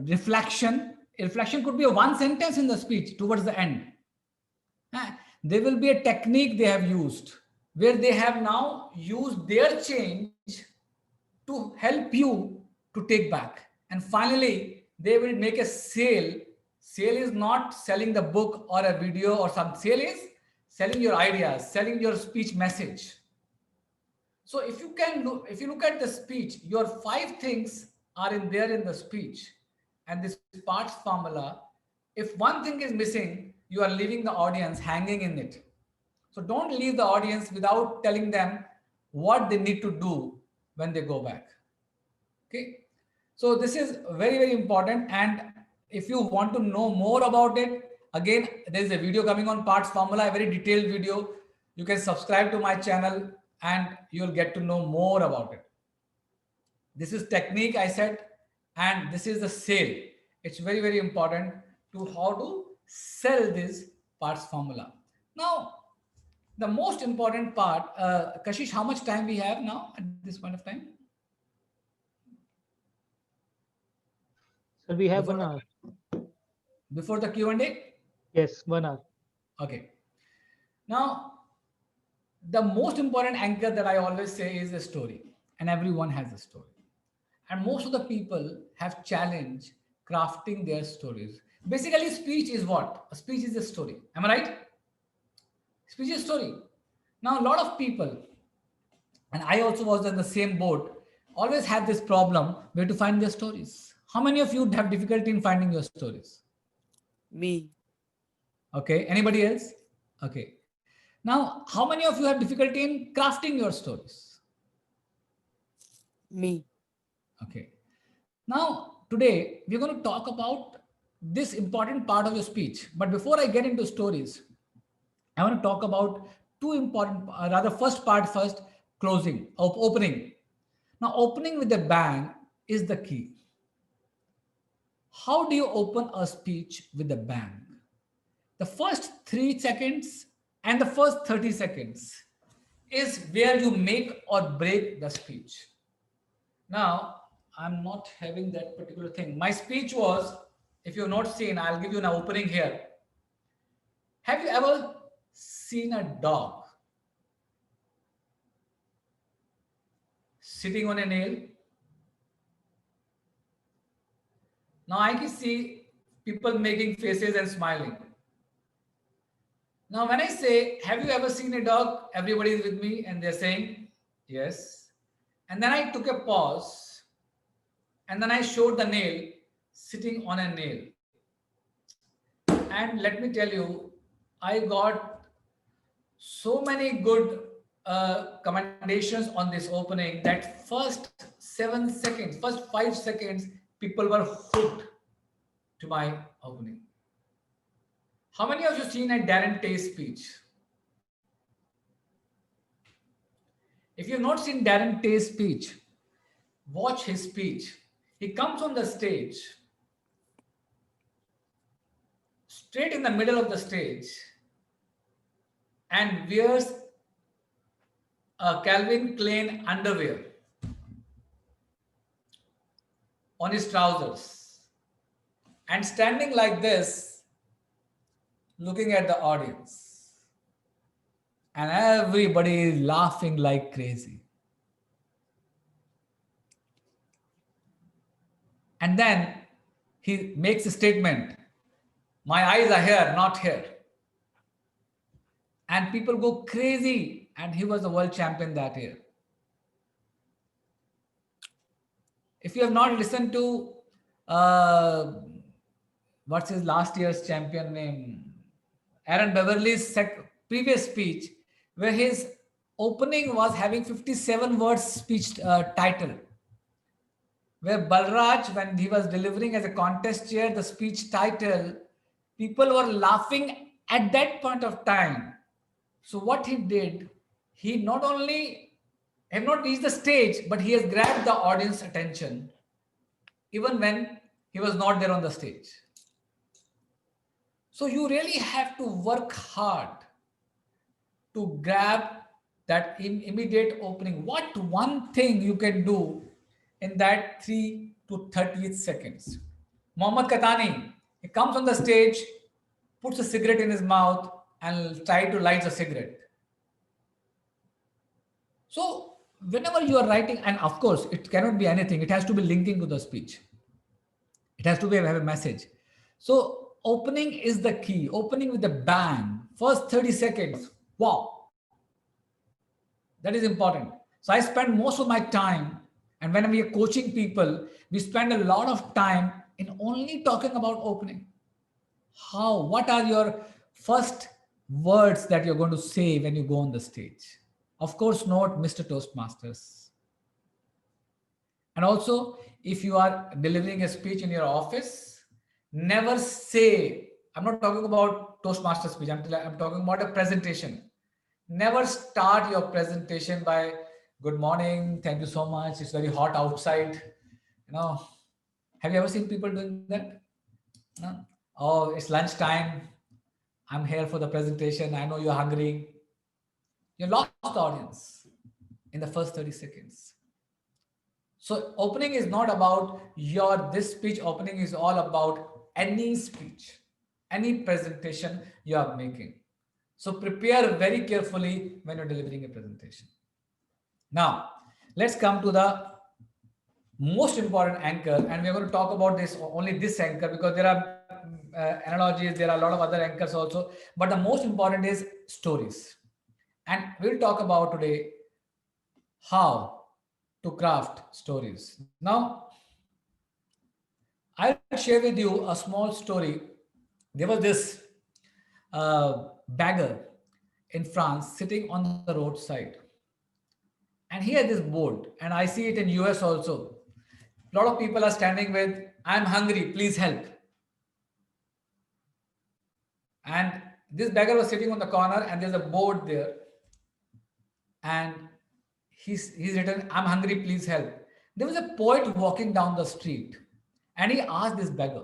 reflection. A reflection could be a one sentence in the speech towards the end. There will be a technique they have used, where they have now used their change to help you to take back. And finally, they will make a sale. Sale is not selling the book or a video or some. Sale is selling your ideas, selling your speech message. So if you look at the speech, your 5 things are in the speech, and this parts formula. If one thing is missing, you are leaving the audience hanging in it. So don't leave the audience without telling them what they need to do when they go back. Okay. So this is very, very important. And if you want to know more about it, again, there is a video coming on parts formula, a very detailed video. You can subscribe to my channel and you'll get to know more about it. This is technique, I said, and this is the sale. It's very, very important to how to sell this parts formula. Now, the most important part, Kashish, how much time we have now at this point of time? So we have 1 hour. Before the Q&A? Yes, 1 hour. Okay. Now, the most important anchor that I always say is a story, and everyone has a story. And most of the people have challenged crafting their stories. Basically, speech is what? A speech is a story. Am I right? Speech is a story. Now, a lot of people, and I also was in the same boat, always have this problem where to find their stories. How many of you have difficulty in finding your stories? Me. Okay. Anybody else? Okay. Now, how many of you have difficulty in crafting your stories? Me. Okay. Now, today we're going to talk about this important part of your speech. But before I get into stories, I want to talk about two important, first part first, closing, opening. Now, opening with a bang is the key. How do you open a speech with a bang? The first 3 seconds and the first 30 seconds is where you make or break the speech. Now, I'm not having that particular thing. My speech was, if you've not seen, I'll give you an opening here. Have you ever seen a dog sitting on a nail? Now I can see people making faces and smiling. Now when I say, have you ever seen a dog? Everybody is with me and they're saying, yes. And then I took a pause and then I showed the nail sitting on a nail. And let me tell you, I got so many good commendations on this opening that first 7 seconds, first 5 seconds, people were hooked to my opening. How many of you seen a Darren Tay speech? If you've not seen Darren Tay's speech, watch his speech. He comes on the stage, straight in the middle of the stage, and wears a Calvin Klein underwear on his trousers and standing like this, looking at the audience, and everybody is laughing like crazy. And then he makes a statement, my eyes are here, not here. And people go crazy, and he was the world champion that year. If you have not listened to, what's his last year's champion name? Aaron Beverly's previous speech, where his opening was having 57 words speech title. Where Balraj, when he was delivering as a contest chair, the speech title, people were laughing at that point of time. So what he did, he not only have not reached the stage, but he has grabbed the audience attention, even when he was not there on the stage. So you really have to work hard to grab that immediate opening. What one thing you can do in that 3 to 30 seconds? Mohammad Katani, he comes on the stage, puts a cigarette in his mouth and try to light a cigarette. So whenever you are writing, and of course it cannot be anything, it has to be linking to the speech. It has to have a message. So opening is the key. Opening with a bang, First 30 seconds. Wow. That is important. So I spend most of my time, and when we are coaching people, we spend a lot of time in only talking about opening. What are your first words that you're going to say when you go on the stage? Of course, not Mr. Toastmasters. And also, if you are delivering a speech in your office, never say, I'm not talking about Toastmaster speech, I'm talking about a presentation. Never start your presentation by good morning, thank you so much, it's very hot outside. Have you ever seen people doing that? No? Oh, it's lunchtime, I'm here for the presentation, I know you're hungry. You lost the audience in the first 30 seconds. So opening is not about this speech. Opening is all about any speech, any presentation you are making. So prepare very carefully when you're delivering a presentation. Now, let's come to the most important anchor, and we're going to talk about only this anchor, because there are analogies, there are a lot of other anchors also, but the most important is stories. And we'll talk about today how to craft stories. Now, I'll share with you a small story. There was this beggar in France sitting on the roadside. And he had this board, and I see it in US also. A lot of people are standing with, I'm hungry, please help. And this beggar was sitting on the corner, and there's a board there. And he's written, I'm hungry, please help. There was a poet walking down the street, and he asked this beggar,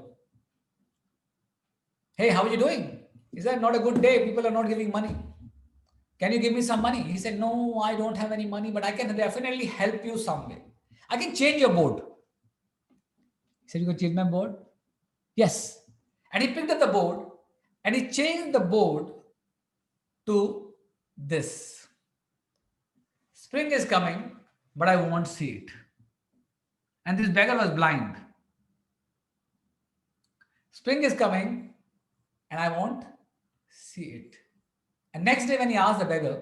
hey, how are you doing? He said, not a good day. People are not giving money. Can you give me some money? He said, no, I don't have any money, but I can definitely help you some way. I can change your board. He said, you can change my board? Yes. And he picked up the board and he changed the board to this. Spring is coming, but I won't see it. And this beggar was blind. Spring is coming and I won't see it. And next day when he asked the beggar,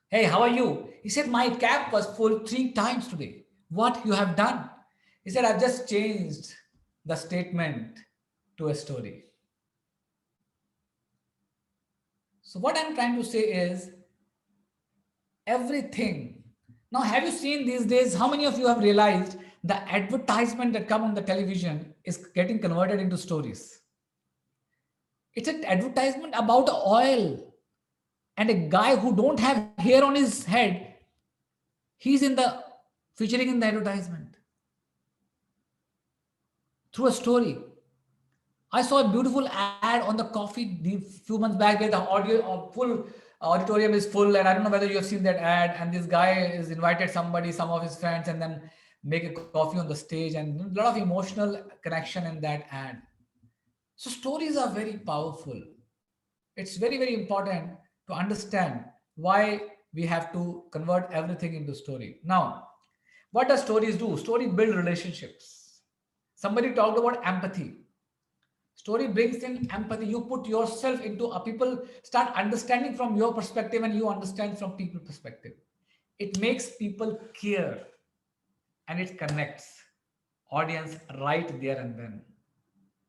hey, how are you? He said, my cap was full 3 times today. What you have done? He said, I've just changed the statement to a story. So what I'm trying to say is everything. Now, have you seen these days, how many of you have realized the advertisement that come on the television is getting converted into stories? It's an advertisement about oil, and a guy who don't have hair on his head, he's featuring in the advertisement through a story. I saw a beautiful ad on the coffee a few months back where the full auditorium is full, and I don't know whether you have seen that ad, and this guy is invited some of his friends, and then make a coffee on the stage, and a lot of emotional connection in that ad. So stories are very powerful. It's very, very important to understand why we have to convert everything into story. Now, what does stories do? Story build relationships. Somebody talked about empathy. Story brings in empathy. You put yourself into people start understanding from your perspective, and you understand from people's perspective. It makes people care, and it connects audience right there and then.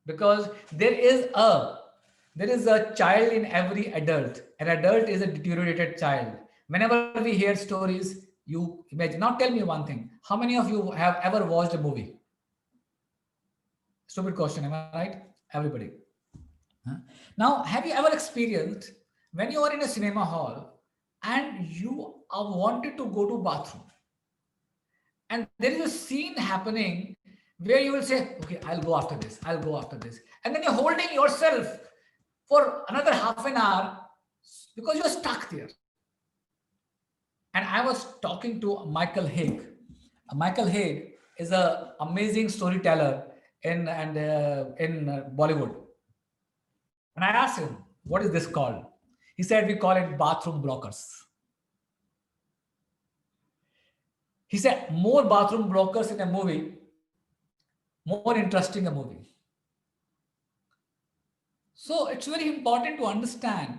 Because there is a child in every adult. An adult is a deteriorated child. Whenever we hear stories, you imagine. Now tell me one thing. How many of you have ever watched a movie? Stupid question, am I right? Everybody. Now, have you ever experienced when you are in a cinema hall and you are wanted to go to bathroom, and there is a scene happening where you will say, okay, I'll go after this. And then you're holding yourself for another half an hour because you're stuck there. And I was talking to Michael Haig. Michael Haig is an amazing storyteller in Bollywood. And I asked him, what is this called? He said, we call it bathroom blockers. He said, more bathroom blockers in a movie, more interesting a movie. So it's very important to understand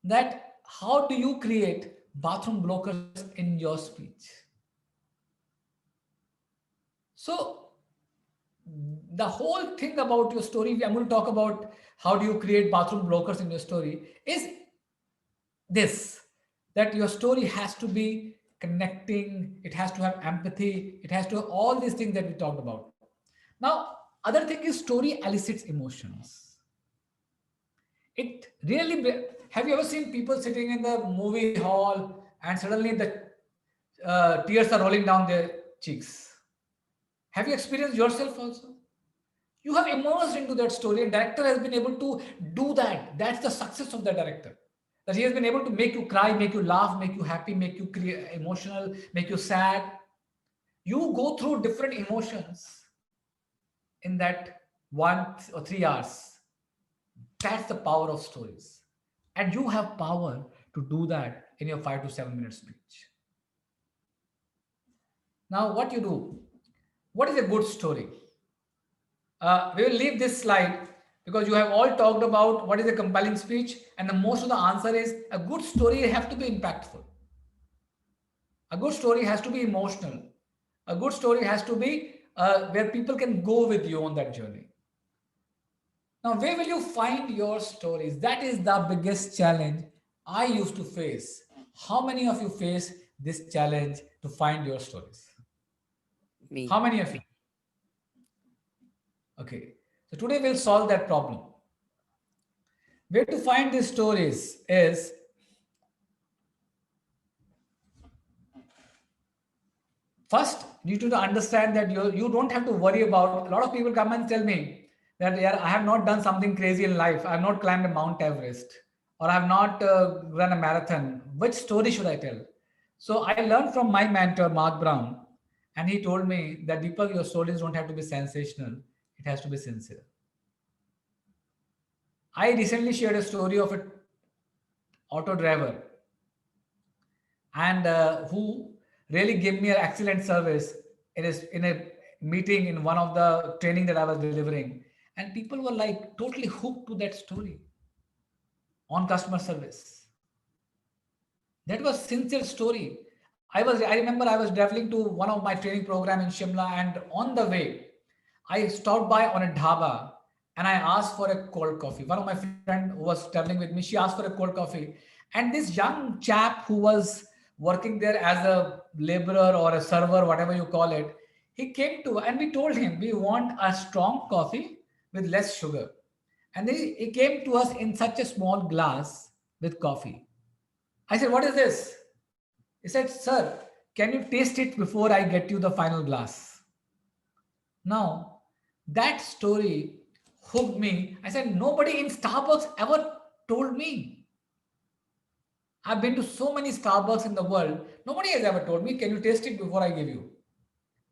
that how do you create bathroom blockers in your speech. So the whole thing about your story, I'm going to talk about how do you create bathroom blockers in your story, is this, that your story has to be connecting, it has to have empathy, it has to have all these things that we talked about. Now, other thing is story elicits emotions. It really, have you ever seen people sitting in the movie hall and suddenly the tears are rolling down their cheeks? Have you experienced yourself also? You have immersed into that story, and director has been able to do that. That's the success of the director. That he has been able to make you cry, make you laugh, make you happy, make you emotional, make you sad. You go through different emotions in that 1 or 3 hours. That's the power of stories. And you have power to do that in your 5 to 7 minute speech. Now, what you do? What is a good story? We will leave this slide because you have all talked about what is a compelling speech, and the most of the answer is a good story has to be impactful. A good story has to be emotional. A good story has to be where people can go with you on that journey. Now, where will you find your stories? That is the biggest challenge I used to face. How many of you face this challenge to find your stories? Me. How many of you? Okay, so today we'll solve that problem. Where to find these stories is first, you need to understand that you don't have to worry about. A lot of people come and tell me that, yeah, I have not done something crazy in life. I have not climbed a Mount Everest, or I have not run a marathon. Which story should I tell? So I learned from my mentor, Mark Brown, and he told me that, Deepak, your stories don't have to be sensational. It has to be sincere. I recently shared a story of an auto driver and who really gave me an excellent service in a meeting, in one of the training that I was delivering. And people were like totally hooked to that story on customer service. That was sincere story. I remember I was traveling to one of my training program in Shimla, and on the way, I stopped by on a dhaba and I asked for a cold coffee. One of my friend who was traveling with me, she asked for a cold coffee. And this young chap who was working there as a laborer or a server, whatever you call it, he came to, and we told him, we want a strong coffee with less sugar. And then he came to us in such a small glass with coffee. I said, what is this? He said, sir, can you taste it before I get you the final glass? Now, that story hooked me. I said, nobody in Starbucks ever told me. I've been to so many Starbucks in the world. Nobody has ever told me, can you taste it before I give you?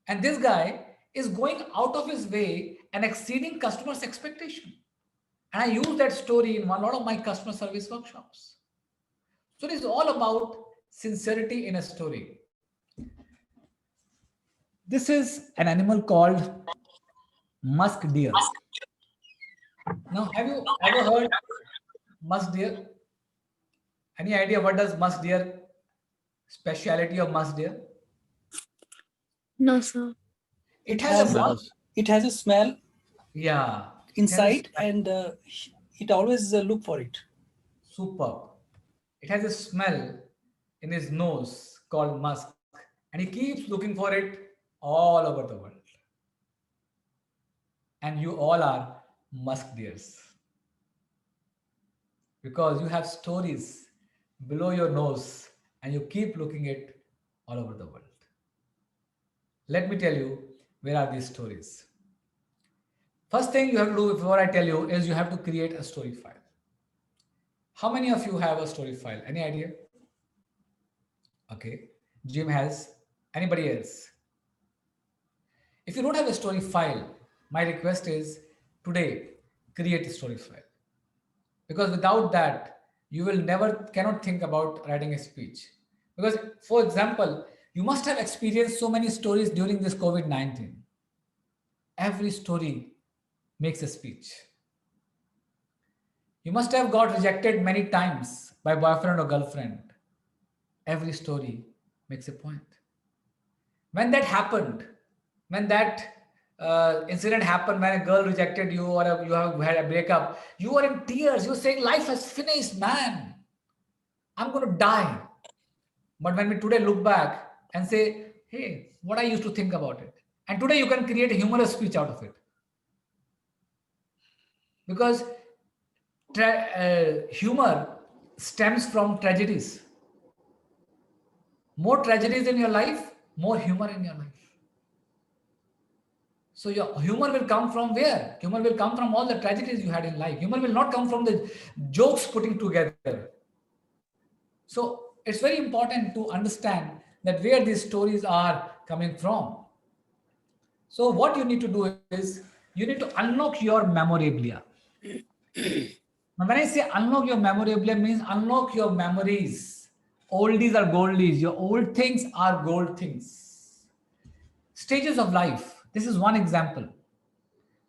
And this guy is going out of his way and exceeding customers' expectation. And I use that story in a lot of my customer service workshops. So it is all about sincerity in a story. This is an animal called musk deer. Now, have you ever heard musk deer? Any idea what does musk deer, speciality of musk deer? No, sir. It has a smell. Yeah. Inside, and it always look for it. Superb. It has a smell in his nose called musk, and he keeps looking for it all over the world. And you all are musk deers because you have stories below your nose and you keep looking it all over the world. Let me tell you, where are these stories? First thing you have to do before I tell you is you have to create a story file. How many of you have a story file? Any idea? Okay. Jim has. Anybody else? If you don't have a story file, my request is today, create a story file. Because without that, you will cannot think about writing a speech. Because, for example, you must have experienced so many stories during this COVID-19. Every story makes a speech. You must have got rejected many times by boyfriend or girlfriend. Every story makes a point. When that happened, when that incident happened, when a girl rejected you or you have had a breakup, you were in tears. You were saying, life has finished, man. I'm going to die. But when we today look back and say, hey, what I used to think about it. And today you can create a humorous speech out of it. Because humor stems from tragedies. More tragedies in your life, more humor in your life. So your humor will come from where? Humor will come from all the tragedies you had in life. Humor will not come from the jokes putting together. So it's very important to understand that where these stories are coming from. So what you need to do is you need to unlock your memorabilia. Now, when I say unlock your memorabilia, means unlock your memories. Oldies are goldies. Your old things are gold things. Stages of life. This is one example.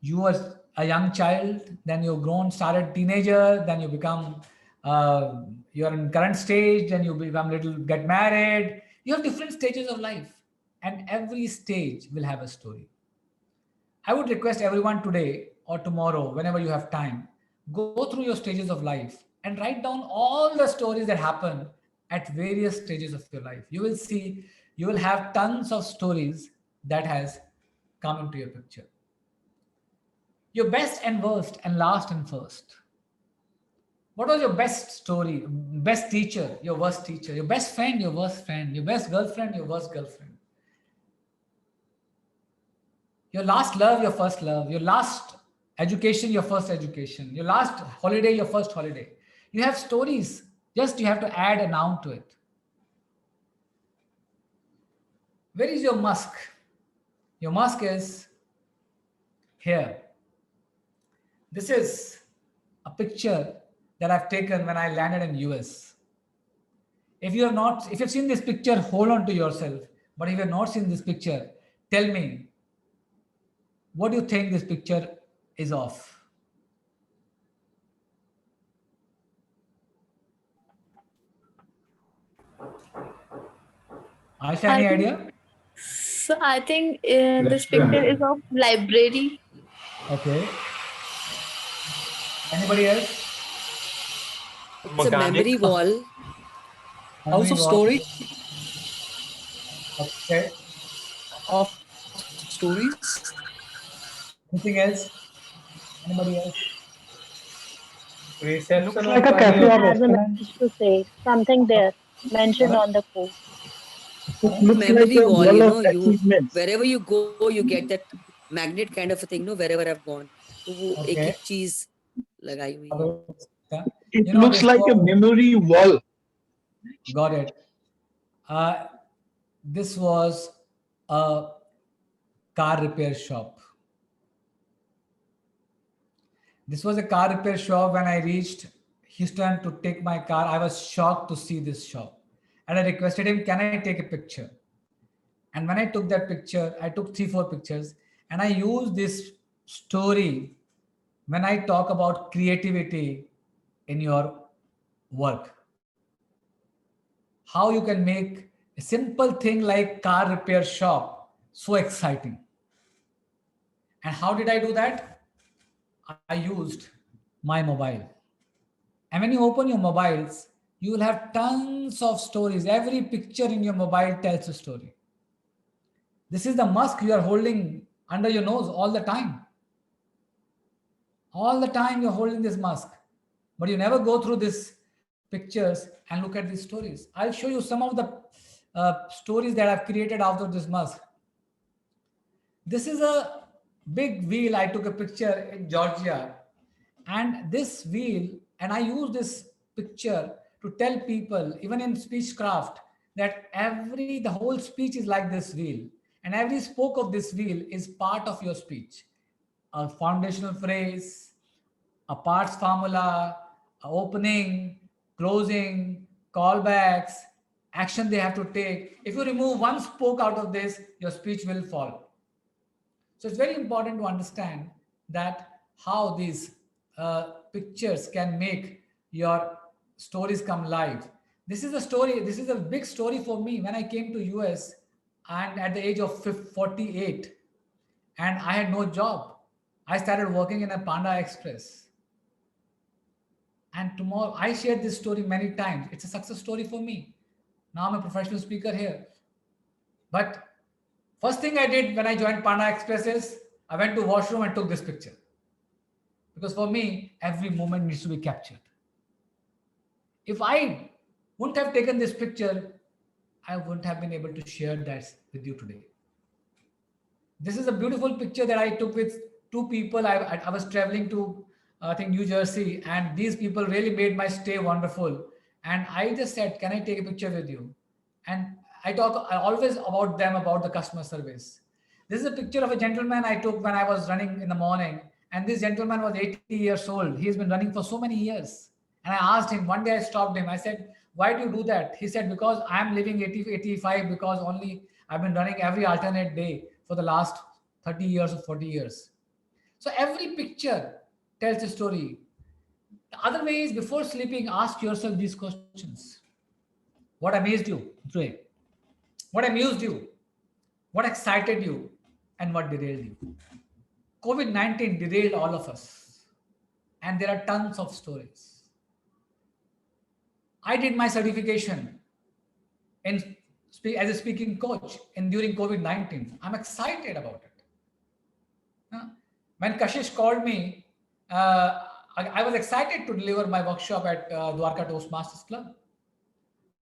You were a young child, then you've grown, started teenager, then you become, you're in current stage, then you become get married. You have different stages of life, and every stage will have a story. I would request everyone today or tomorrow, whenever you have time, go through your stages of life and write down all the stories that happen at various stages of your life. You will see, you will have tons of stories that has come into your picture. Your best and worst and last and first. What was your best story, best teacher, your worst teacher, your best friend, your worst friend, your best girlfriend, your worst girlfriend? Your last love, your first love, your last education, your first education, your last holiday, your first holiday. You have stories, just you have to add a noun to it. Where is your musk? Your musk is here. This is a picture that I've taken when I landed in US. If you've seen this picture, hold on to yourself. But if you have not seen this picture, tell me, what do you think this picture is of? Aisha, any idea? So I think this picture is of library. Okay. Anybody else? It's a memory wall. House of story. Okay. Of stories. Anything else? Anybody else? Reception Looks like a cafe or restaurant. To say something there mentioned on the code. It looks like Memory a wall, wall you of know, achievements. wherever you go, you get that magnet kind of a thing, no, wherever I've gone. तो वो एक Okay. एक चीज लगाई हुई है. It looks like a memory wall. Got it. This was a car repair shop. This was a car repair shop. When I reached Houston to take my car, I was shocked to see this shop. And I requested him, can I take a picture? And when I took that picture, I took 3-4 pictures, and I used this story when I talk about creativity in your work. How you can make a simple thing like car repair shop so exciting. And how did I do that? I used my mobile. And when you open your mobiles, you will have tons of stories. Every picture in your mobile tells a story. This is the musk you are holding under your nose all the time. All the time you're holding this musk, but you never go through these pictures and look at these stories. I'll show you some of the stories that I've created out of this musk. This is a big wheel. I took a picture in Georgia, and this wheel, and I use this picture to tell people, even in speechcraft, that the whole speech is like this wheel, and every spoke of this wheel is part of your speech. A foundational phrase, a parts formula, a opening, closing, callbacks, action they have to take. If you remove one spoke out of this, your speech will fall. So it's very important to understand that how these pictures can make your stories come live. This is a story. This is a big story for me. When I came to US and at the age of 48 and I had no job, I started working in a Panda Express. And tomorrow, I shared this story many times. It's a success story for me. Now I'm a professional speaker here. But first thing I did when I joined Panda Express is I went to washroom and took this picture. Because for me, every moment needs to be captured. If I wouldn't have taken this picture, I wouldn't have been able to share that with you today. This is a beautiful picture that I took with two people. I was traveling to, I think, New Jersey, and these people really made my stay wonderful. And I just said, can I take a picture with you? And I talk always about them, about the customer service. This is a picture of a gentleman I took when I was running in the morning. And this gentleman was 80 years old. He's been running for so many years. And I asked him, one day I stopped him. I said, why do you do that? He said, because I'm living 85 because only I've been running every alternate day for the last 30 years or 40 years. So every picture tells a story. The other way is before sleeping, ask yourself these questions. What amazed you today? What amused you? What excited you? And what derailed you? COVID-19 derailed all of us. And there are tons of stories. I did my certification as a speaking coach during COVID-19. I'm excited about it. When Kashish called me, I was excited to deliver my workshop at Dwarka Toastmasters Club.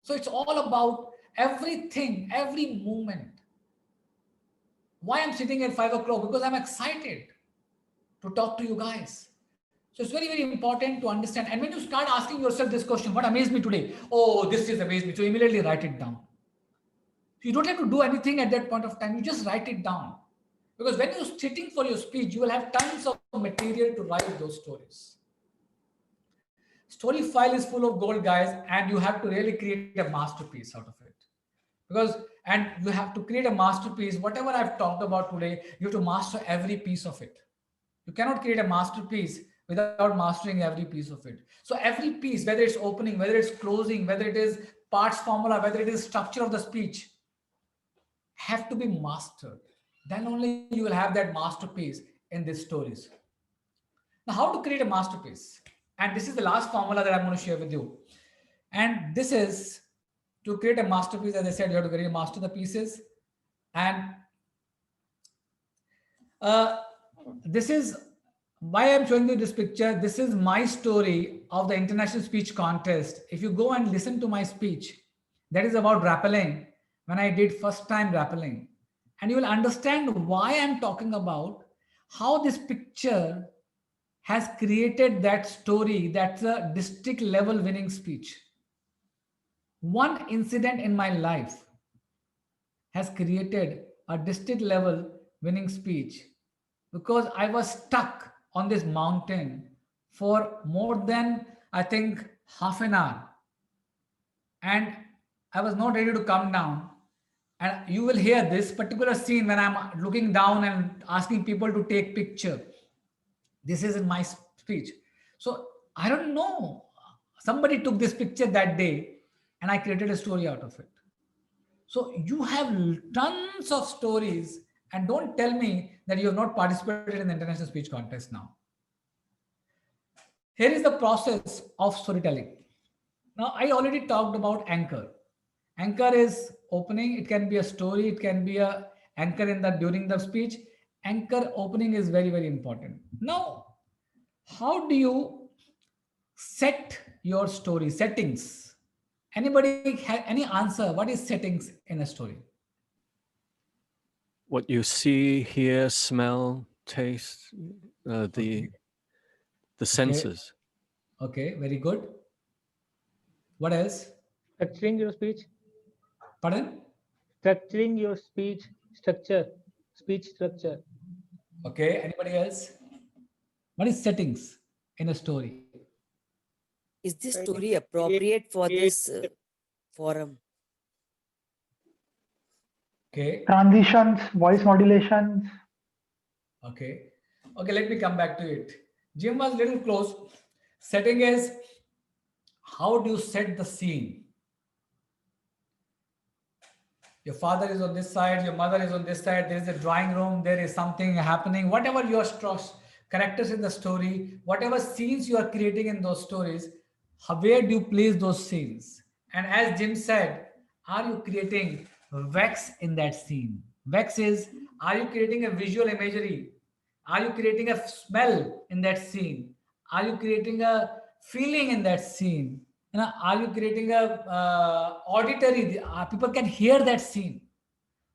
So it's all about everything, every moment. Why I'm sitting at 5 o'clock? Because I'm excited to talk to you guys. So it's very, very important to understand. And when you start asking yourself this question, what amazed me today? Oh, this is amazed me. So immediately write it down. You don't have to do anything at that point of time. You just write it down. Because when you're sitting for your speech, you will have tons of material to write those stories. Story file is full of gold, guys, and you have to really create a masterpiece out of it. And you have to create a masterpiece. Whatever I've talked about today, you have to master every piece of it. You cannot create a masterpiece without mastering every piece of it. So every piece, whether it's opening, whether it's closing, whether it is parts formula, whether it is structure of the speech, have to be mastered. Then only you will have that masterpiece in these stories. Now, how to create a masterpiece? And this is the last formula that I'm going to share with you. And this is to create a masterpiece. As I said, you have to really master the pieces. And this is why I'm showing you this picture. This is my story of the International Speech Contest. If you go and listen to my speech, that is about rappelling, when I did first time rappelling. And you will understand why I'm talking about how this picture has created that story. That's a district level winning speech. One incident in my life has created a district level winning speech because I was stuck on this mountain for more than, I think, half an hour. And I was not ready to come down. And you will hear this particular scene when I'm looking down and asking people to take picture. This is in my speech. So I don't know. Somebody took this picture that day and I created a story out of it. So you have tons of stories, and don't tell me that you have not participated in the International Speech Contest now. Here is the process of storytelling. Now, I already talked about anchor. Anchor is opening. It can be a story. It can be a anchor during the speech. Anchor opening is very, very important. Now, how do you set your story? Settings. Anybody have any answer? What is settings in a story? What you see, hear, smell, taste, the senses. Okay, very good. What else? Structuring your speech. Pardon? Structuring your speech structure. Speech structure. Okay, anybody else? What is settings in a story? Is this story appropriate for this forum? Okay. Transitions, voice modulations. Okay. Okay, let me come back to it. Jim was a little close. Setting is how do you set the scene? Your father is on this side, your mother is on this side, there is a drawing room, there is something happening, whatever your characters in the story, whatever scenes you are creating in those stories, where do you place those scenes? And as Jim said, are you creating wax in that scene? Wax is, are you creating a visual imagery? Are you creating a smell in that scene? Are you creating a feeling in that scene? Are you creating a auditory? People can hear that scene.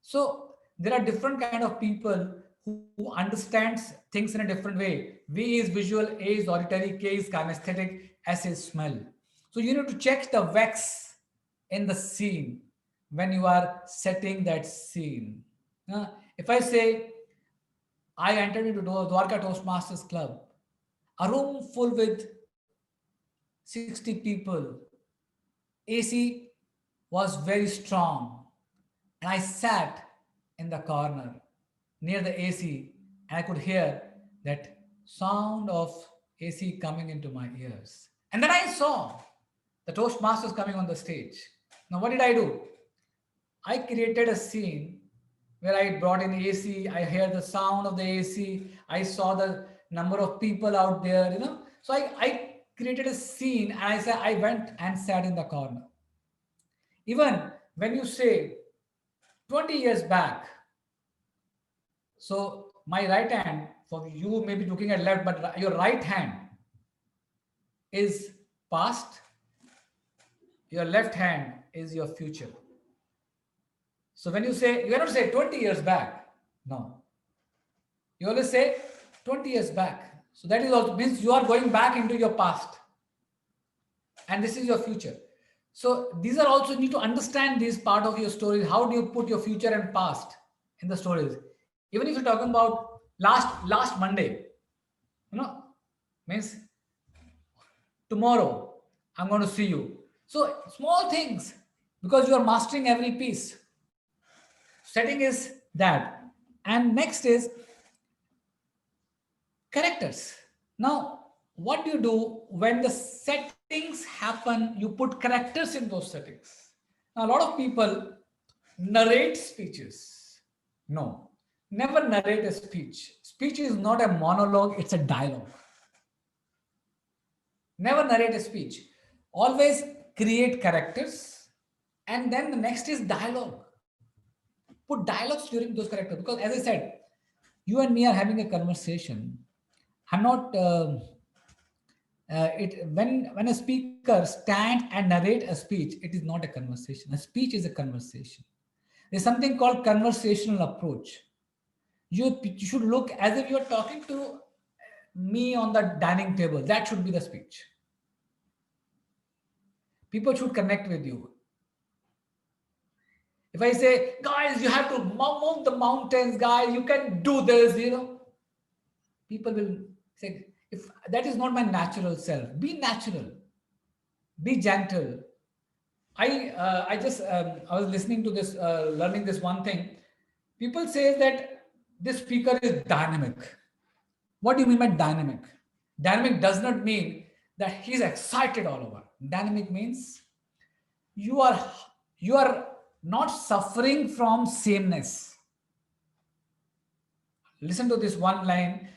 So there are different kind of people who understands things in a different way. V is visual, A is auditory, K is kinesthetic, S is smell. So you need to check the wax in the scene when you are setting that scene. If I say, I entered into Dwarka Toastmasters Club, a room full with 60 people. AC was very strong. And I sat in the corner near the AC and I could hear that sound of AC coming into my ears. And then I saw the Toastmasters coming on the stage. Now, what did I do? I created a scene where I brought in AC. I heard the sound of the AC. I saw the number of people out there, So I created a scene and I went and sat in the corner. Even when you say 20 years back, so my right hand, for you may be looking at left, but your right hand is past, your left hand is your future. So when you say, you cannot say 20 years back. No. You always say 20 years back. So that is also means you are going back into your past. And this is your future. So these are also, you need to understand this part of your story. How do you put your future and past in the stories? Even if you're talking about last Monday, means tomorrow I'm going to see you. So small things, because you are mastering every piece. Setting is that. And next is characters. Now, what do you do when the settings happen? You put characters in those settings. Now, a lot of people narrate speeches. No, never narrate a speech. Speech is not a monologue, it's a dialogue. Never narrate a speech. Always create characters. And then the next is dialogue. Put dialogues during those characters. Because as I said, you and me are having a conversation. I'm not... when a speaker stands and narrate a speech, it is not a conversation. A speech is a conversation. There's something called conversational approach. You should look as if you're talking to me on the dining table. That should be the speech. People should connect with you. If I say, guys, you have to mount the mountains, guys, you can do this, people will say, if that is not my natural self, be natural, be gentle. I was listening to this, learning this one thing. People say that this speaker is dynamic. What do you mean by dynamic? Dynamic does not mean that he's excited all over. Dynamic means you are not suffering from sameness. Listen to this one line,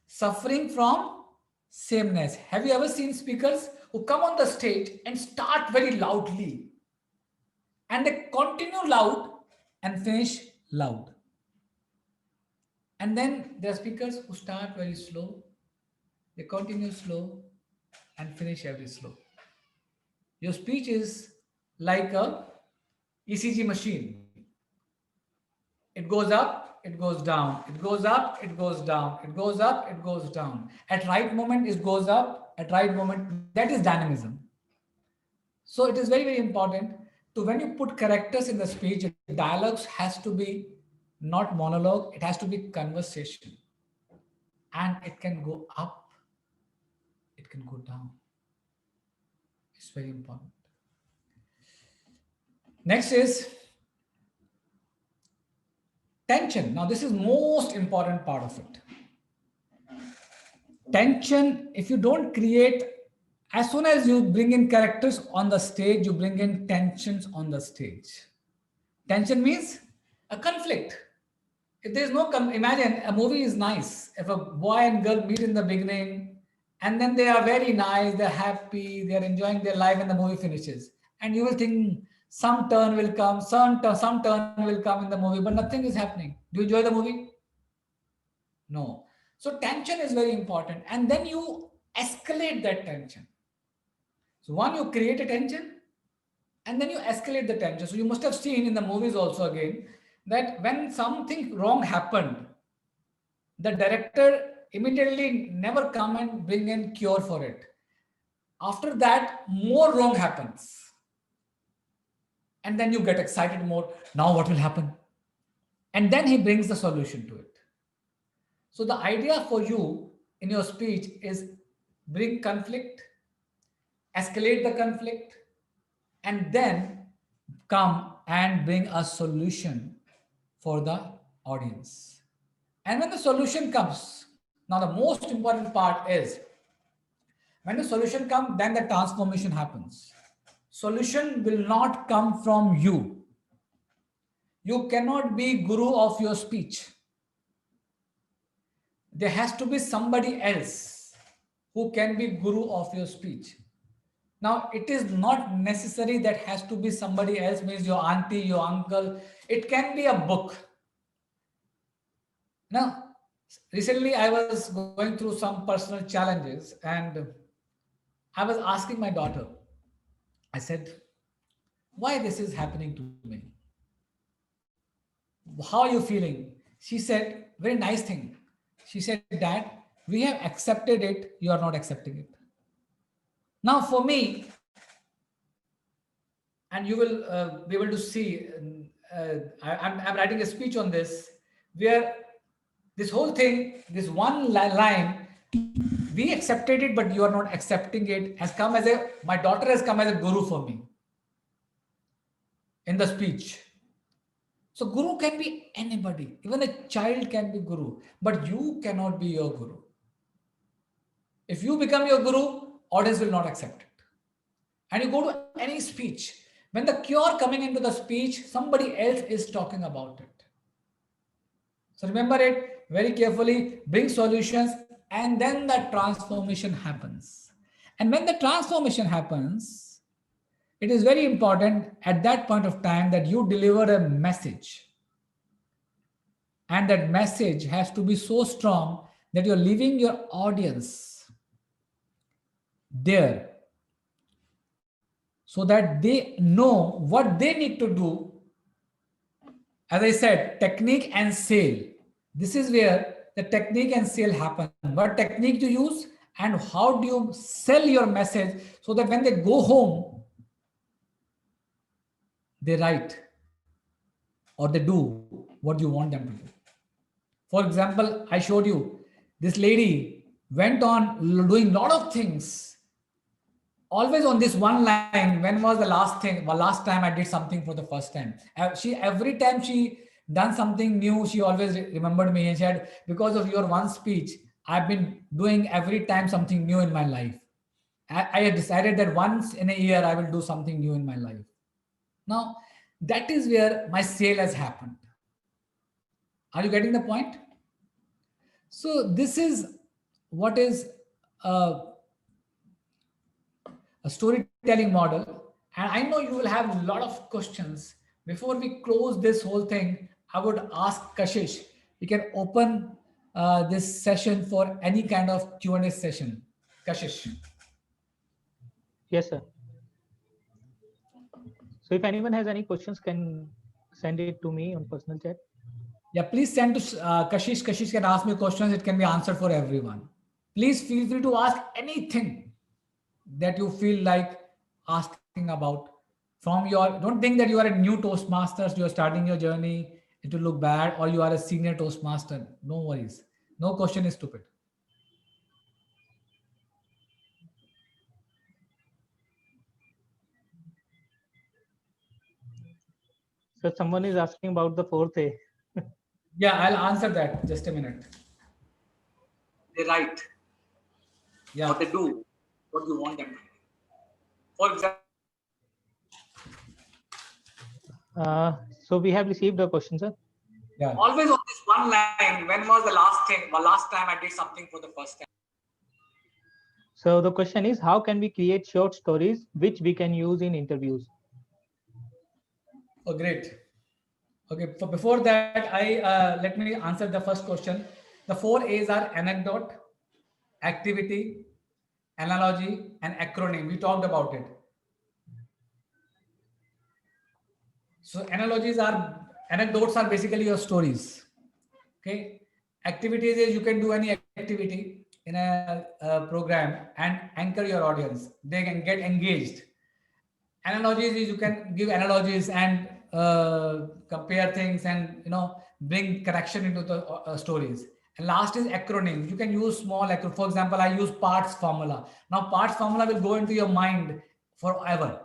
suffering from sameness. Have you ever seen speakers who come on the stage and start very loudly and they continue loud and finish loud? And then there are speakers who start very slow, they continue slow and finish every slow. Your speech is like a ECG machine. It goes up, it goes down, it goes up, it goes down, it goes up, it goes down. At right moment, it goes up, at right moment, that is dynamism. So it is very, very important to, when you put characters in the speech, dialogues has to be not monologue, it has to be conversation. And it can go up, it can go down. It's very important. Next is tension. Now, this is most important part of it. Tension, if you don't create As soon as you bring in characters on the stage, you bring in tensions on the stage. Tension means a conflict. If there's no, imagine a movie is nice. If a boy and girl meet in the beginning and then they are very nice, they're happy, they're enjoying their life and the movie finishes. And you will think some turn will come, some turn will come in the movie, but nothing is happening. Do you enjoy the movie? No. So tension is very important. And then you escalate that tension. So one, you create a tension and then you escalate the tension. So you must have seen in the movies also again that when something wrong happened, the director immediately never come and bring in cure for it. After that, more wrong happens. And then you get excited more. Now what will happen? And then he brings the solution to it. So the idea for you in your speech is bring conflict, escalate the conflict, and then come and bring a solution for the audience. And when the solution comes, now the most important part is when the solution comes, then the transformation happens. Solution will not come from you. You cannot be guru of your speech. There has to be somebody else who can be guru of your speech. Now, it is not necessary that has to be somebody else, means your auntie, your uncle. It can be a book. Now, recently I was going through some personal challenges and I was asking my daughter, I said, why this is happening to me? How are you feeling? She said, very nice thing. She said, Dad, we have accepted it. You are not accepting it. Now for me, and you will be able to see, I'm writing a speech on this, where this whole thing, this one line, we accepted it, but you are not accepting it, has come as my daughter has come as a guru for me in the speech. So guru can be anybody, even a child can be guru, but you cannot be your guru. If you become your guru, audience will not accept it. And you go to any speech, when the cure coming into the speech, somebody else is talking about it. So remember it very carefully, bring solutions, and then the transformation happens. And when the transformation happens, it is very important at that point of time that you deliver a message. And that message has to be so strong that you're leaving your audience there so that they know what they need to do. As I said, technique and sale. This is where the technique and sale happen. What technique do you use and how do you sell your message so that when they go home, they write or they do what you want them to do. For example, I showed you this lady went on doing a lot of things, always on this one line. When was the last time I did something for the first time? Every time she done something new, she always remembered me and said, because of your one speech, I've been doing every time something new in my life. I had decided that once in a year, I will do something new in my life. Now, that is where my sale has happened. Are you getting the point? So this is what is a storytelling model. And I know you will have a lot of questions. Before we close this whole thing, I would ask Kashish, we can open this session for any kind of Q&A session. Kashish. Yes, sir. So if anyone has any questions, can send it to me on personal chat. Yeah, please send to Kashish. Kashish can ask me questions. It can be answered for everyone. Please feel free to ask anything that you feel like asking about from your, don't think that you are a new Toastmasters, you are starting your journey, it will look bad, or you are a senior Toastmaster. No worries. No question is stupid. So someone is asking about the fourth A. Yeah, I'll answer that. Just a minute. They write. Yeah. What they do. what you want them to hear. For example, So we have received a question, sir. yeah. Always on this one line, when was the last time I did something for the first time? So the question is, how can we create short stories which we can use in interviews? Oh, great. Okay, so before that, let me answer the first question. The 4 A's are anecdote, activity, analogy, and acronym. We talked about it. So anecdotes are basically your stories. Okay. Activities is you can do any activity in a program and anchor your audience. They can get engaged. Analogies is you can give analogies and compare things and bring connection into the stories. And last is acronym. You can use small acronym. For example, I use parts formula. Now parts formula will go into your mind forever.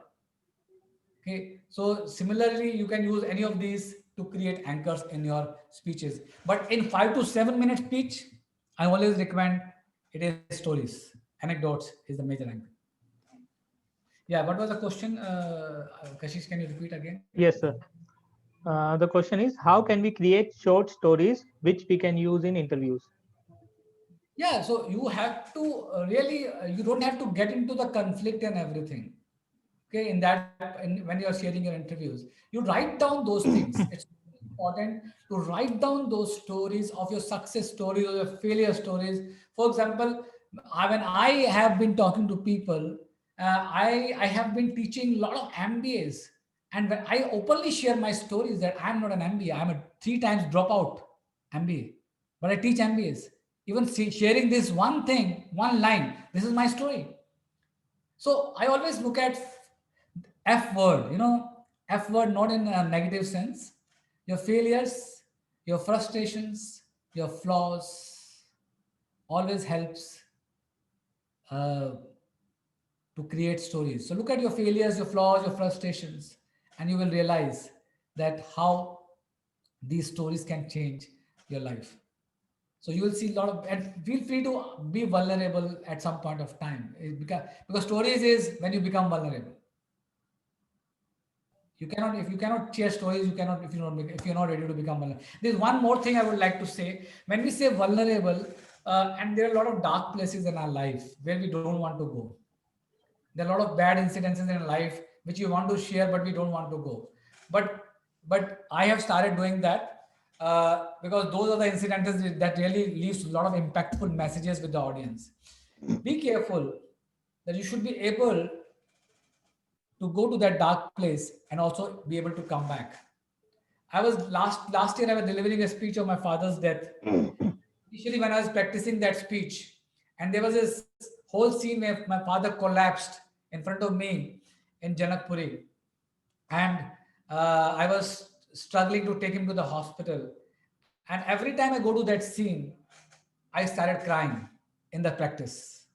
Okay, so similarly, you can use any of these to create anchors in your speeches. But in 5 to 7 minute speech, I always recommend it is stories. Anecdotes is the major anchor. Yeah, what was the question? Kashish, can you repeat again? Yes, sir. The question is, how can we create short stories which we can use in interviews? Yeah, so you have to you don't have to get into the conflict and everything. Okay, when you're sharing your interviews, you write down those things. It's important to write down those stories of your success stories or your failure stories. For example, when I have been talking to people, I have been teaching a lot of MBAs, and when I openly share my stories that I'm not an MBA, I'm a 3 times dropout MBA, but I teach MBAs. Even sharing this one thing, one line, this is my story. So I always look at F word, F word not in a negative sense. Your failures, your frustrations, your flaws always helps to create stories. So look at your failures, your flaws, your frustrations, and you will realize that how these stories can change your life. So you will see a lot of, and feel free to be vulnerable at some point of time, because stories is when you become vulnerable. If you cannot share stories, you cannot, if you're not ready to become vulnerable. There's one more thing I would like to say. When we say vulnerable, and there are a lot of dark places in our life where we don't want to go. There are a lot of bad incidences in life which we want to share, but we don't want to go. But I have started doing that because those are the incidences that really leaves a lot of impactful messages with the audience. Be careful that you should be able to go to that dark place and also be able to come back. I was last year I was delivering a speech on my father's death. Initially, when I was practicing that speech, and there was this whole scene where my father collapsed in front of me in Janakpuri, and I was struggling to take him to the hospital. And every time I go to that scene, I started crying in the practice.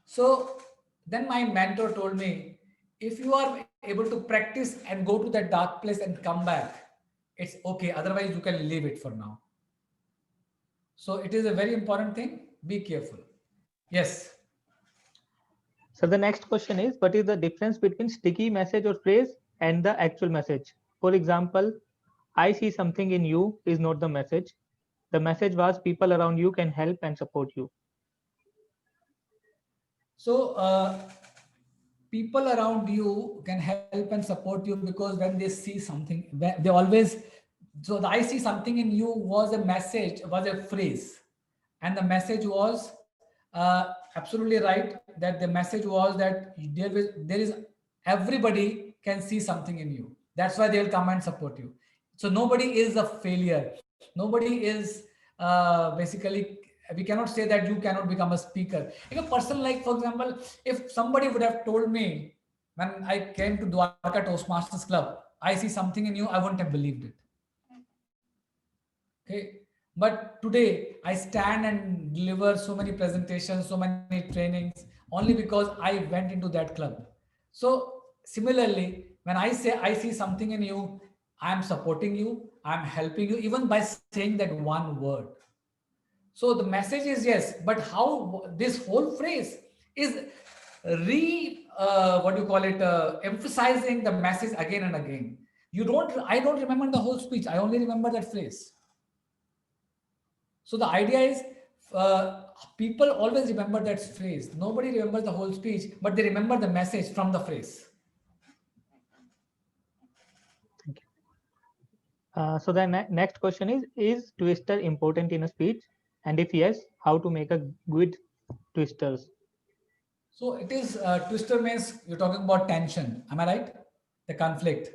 So then my mentor told me, if you are able to practice and go to that dark place and come back, it's okay. Otherwise, you can leave it for now. So it is a very important thing. Be careful. Yes. So the next question is, what is the difference between sticky message or phrase and the actual message? For example, I see something in you is not the message. The message was people around you can help and support you. So people around you can help and support you because when they see something, they always, so the I see something in you was a message, was a phrase. And the message was absolutely right, that the message was that there is everybody can see something in you. That's why they will come and support you. So nobody is a failure. Nobody is basically, we cannot say that you cannot become a speaker. If a person, like, for example, if somebody would have told me when I came to Dwarka Toastmasters Club, I see something in you, I wouldn't have believed it. Okay. But today I stand and deliver so many presentations, so many trainings, only because I went into that club. So similarly, when I say I see something in you, I'm supporting you, I'm helping you, even by saying that one word. So the message is yes, but how this whole phrase is what do you call it, emphasizing the message again and again. I don't remember the whole speech. I only remember that phrase. So the idea is people always remember that phrase. Nobody remembers the whole speech, but they remember the message from the phrase. So the next question is twister important in a speech? And if yes, how to make a good twisters? So it is, twister means you're talking about tension. Am I right? The conflict.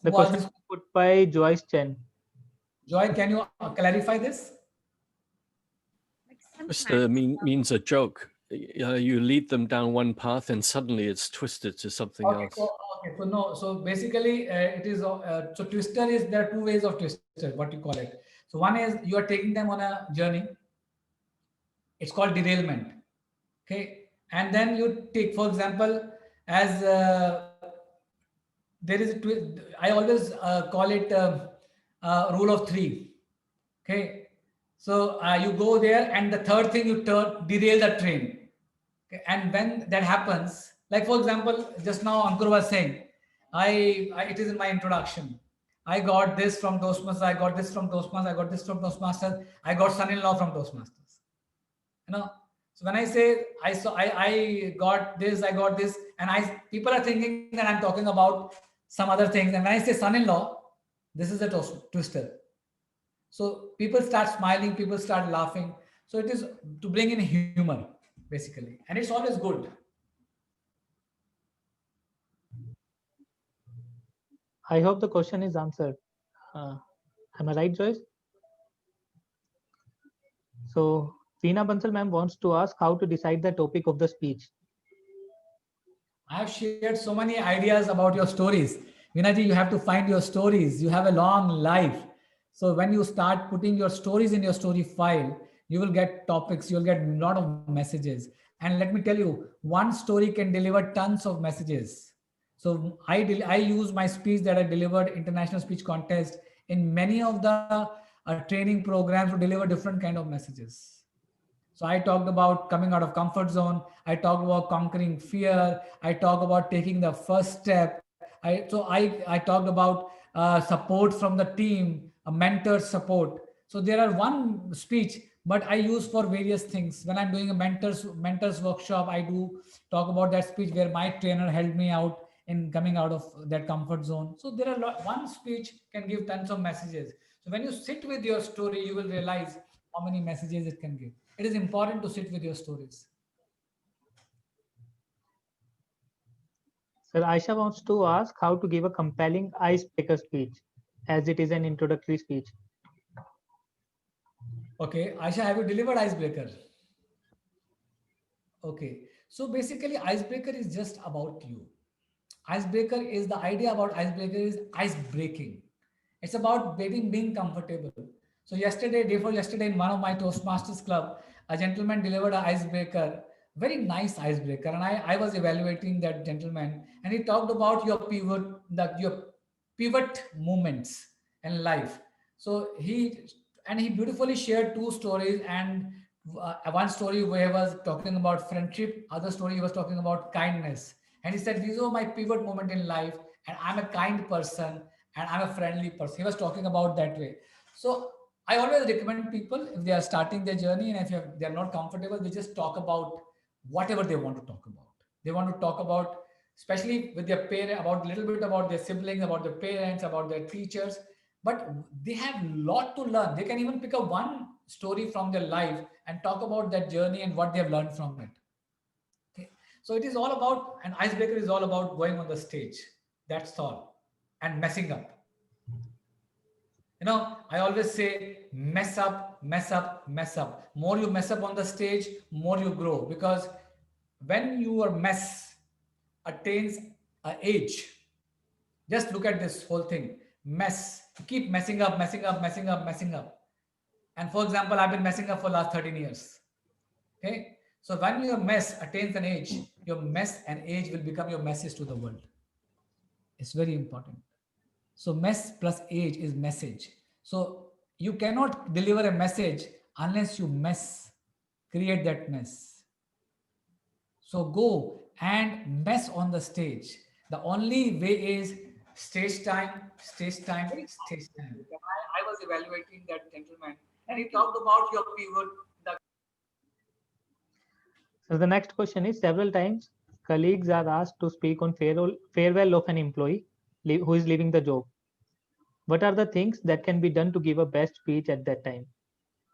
The Who asked question this? was put by Joyce Chen. Joy, can you clarify this? Twister means a joke. You lead them down one path and suddenly it's twisted to something else. So no. So basically, it is so twister is, there are two ways of twister. What you call it? So one is you are taking them on a journey. It's called derailment. Okay, and then you take, for example, as there is a twist. I always call it rule of three. Okay, so you go there, and the third thing you derail the train. Okay? And when that happens, like for example, just now Ankur was saying, it is in my introduction. I got this from Toastmasters. I got this from Toastmasters. I got this from Toastmasters. I got son-in-law from Toastmasters. You know. So when I say I got this, I got this, and people are thinking that I'm talking about some other things. And when I say son-in-law, this is a twister. So people start smiling, people start laughing. So it is to bring in humor, basically, and it's always good. I hope the question is answered. Am I right, Joyce? So Veena Bansal ma'am wants to ask how to decide the topic of the speech. I have shared so many ideas about your stories. Vinaji, you have to find your stories. You have a long life. So when you start putting your stories in your story file, you will get topics, you'll get a lot of messages. And let me tell you, one story can deliver tons of messages. So I use my speech that I delivered international speech contest in many of the training programs to deliver different kind of messages. So I talked about coming out of comfort zone. I talked about conquering fear. I talked about taking the first step. I talked about support from the team, a mentor support. So there are one speech, but I use for various things. When I'm doing a mentors workshop, I do talk about that speech where my trainer helped me out in coming out of that comfort zone. So there are one speech can give tons of messages. So when you sit with your story, you will realize how many messages it can give. It is important to sit with your stories. Sir, Aisha wants to ask how to give a compelling icebreaker speech, as it is an introductory speech. Okay, Aisha, have you delivered icebreaker? Okay, so basically icebreaker is just about you. Icebreaker is, the idea about icebreaker is ice breaking. It's about being comfortable. So day before yesterday in one of my Toastmasters club, a gentleman delivered an icebreaker, very nice icebreaker. And I was evaluating that gentleman, and he talked about your pivot moments in life. So he beautifully shared two stories, and one story where he was talking about friendship, other story he was talking about kindness. And he said, these are my pivot moment in life, and I'm a kind person, and I'm a friendly person. He was talking about that way. So I always recommend people, if they are starting their journey and if they're not comfortable, they just talk about whatever they want to talk about. They want to talk about, especially with their parents, about a little bit about their siblings, about their parents, about their teachers. But they have a lot to learn. They can even pick up one story from their life and talk about that journey and what they have learned from it. Okay. So it is all about, an icebreaker is all about going on the stage. That's all. And messing up. You know, I always say, mess up, mess up, mess up. More you mess up on the stage, more you grow. Because when your mess attains an age, just look at this whole thing. Mess. Keep messing up, messing up, messing up, messing up. And for example, I've been messing up for the last 13 years. Okay. So when your mess attains an age, your mess and age will become your message to the world. It's very important. So mess plus age is message. So you cannot deliver a message unless you create that mess. So go and mess on the stage. The only way is stage time, stage time, stage time. I was evaluating that gentleman and he talked about your pivot. So the next question is, several times colleagues are asked to speak on farewell of an employee who is leaving the job. What are the things that can be done to give a best speech at that time?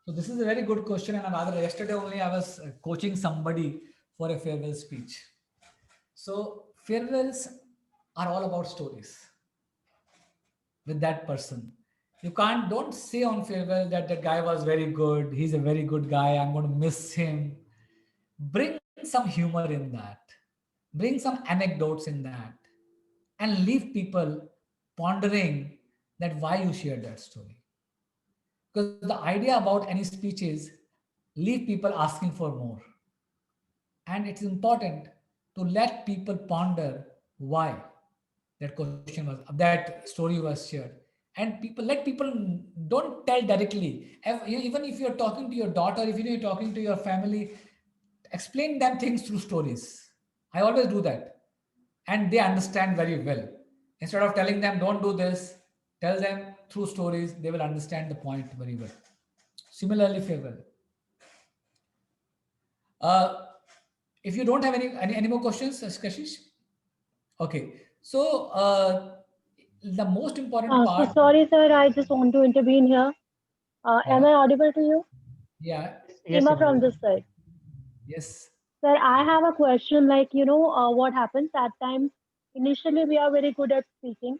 So this is a very good question, and rather yesterday only I was coaching somebody for a farewell speech. So farewells are all about stories with that person. You don't say on farewell that the guy was very good, he's a very good guy, I'm going to miss him. Bring some humor in that, bring some anecdotes in that, and leave people pondering that why you shared that story. Because the idea about any speech is leave people asking for more. And it's important to let people ponder why that story was shared. And let people don't tell directly. Even if you're talking to your daughter, if you're talking to your family, explain them things through stories. I always do that. And they understand very well. Instead of telling them, don't do this, tell them through stories, they will understand the point very well. Similarly, farewell. If you don't have any more questions, Kashish? Okay. So the most important So part. sorry, sir. I just want to intervene here. Am I audible to you? Yeah. Yes, Seema from this side. Yes. Sir, I have a question. Like, what happens at times? Initially, we are very good at speaking.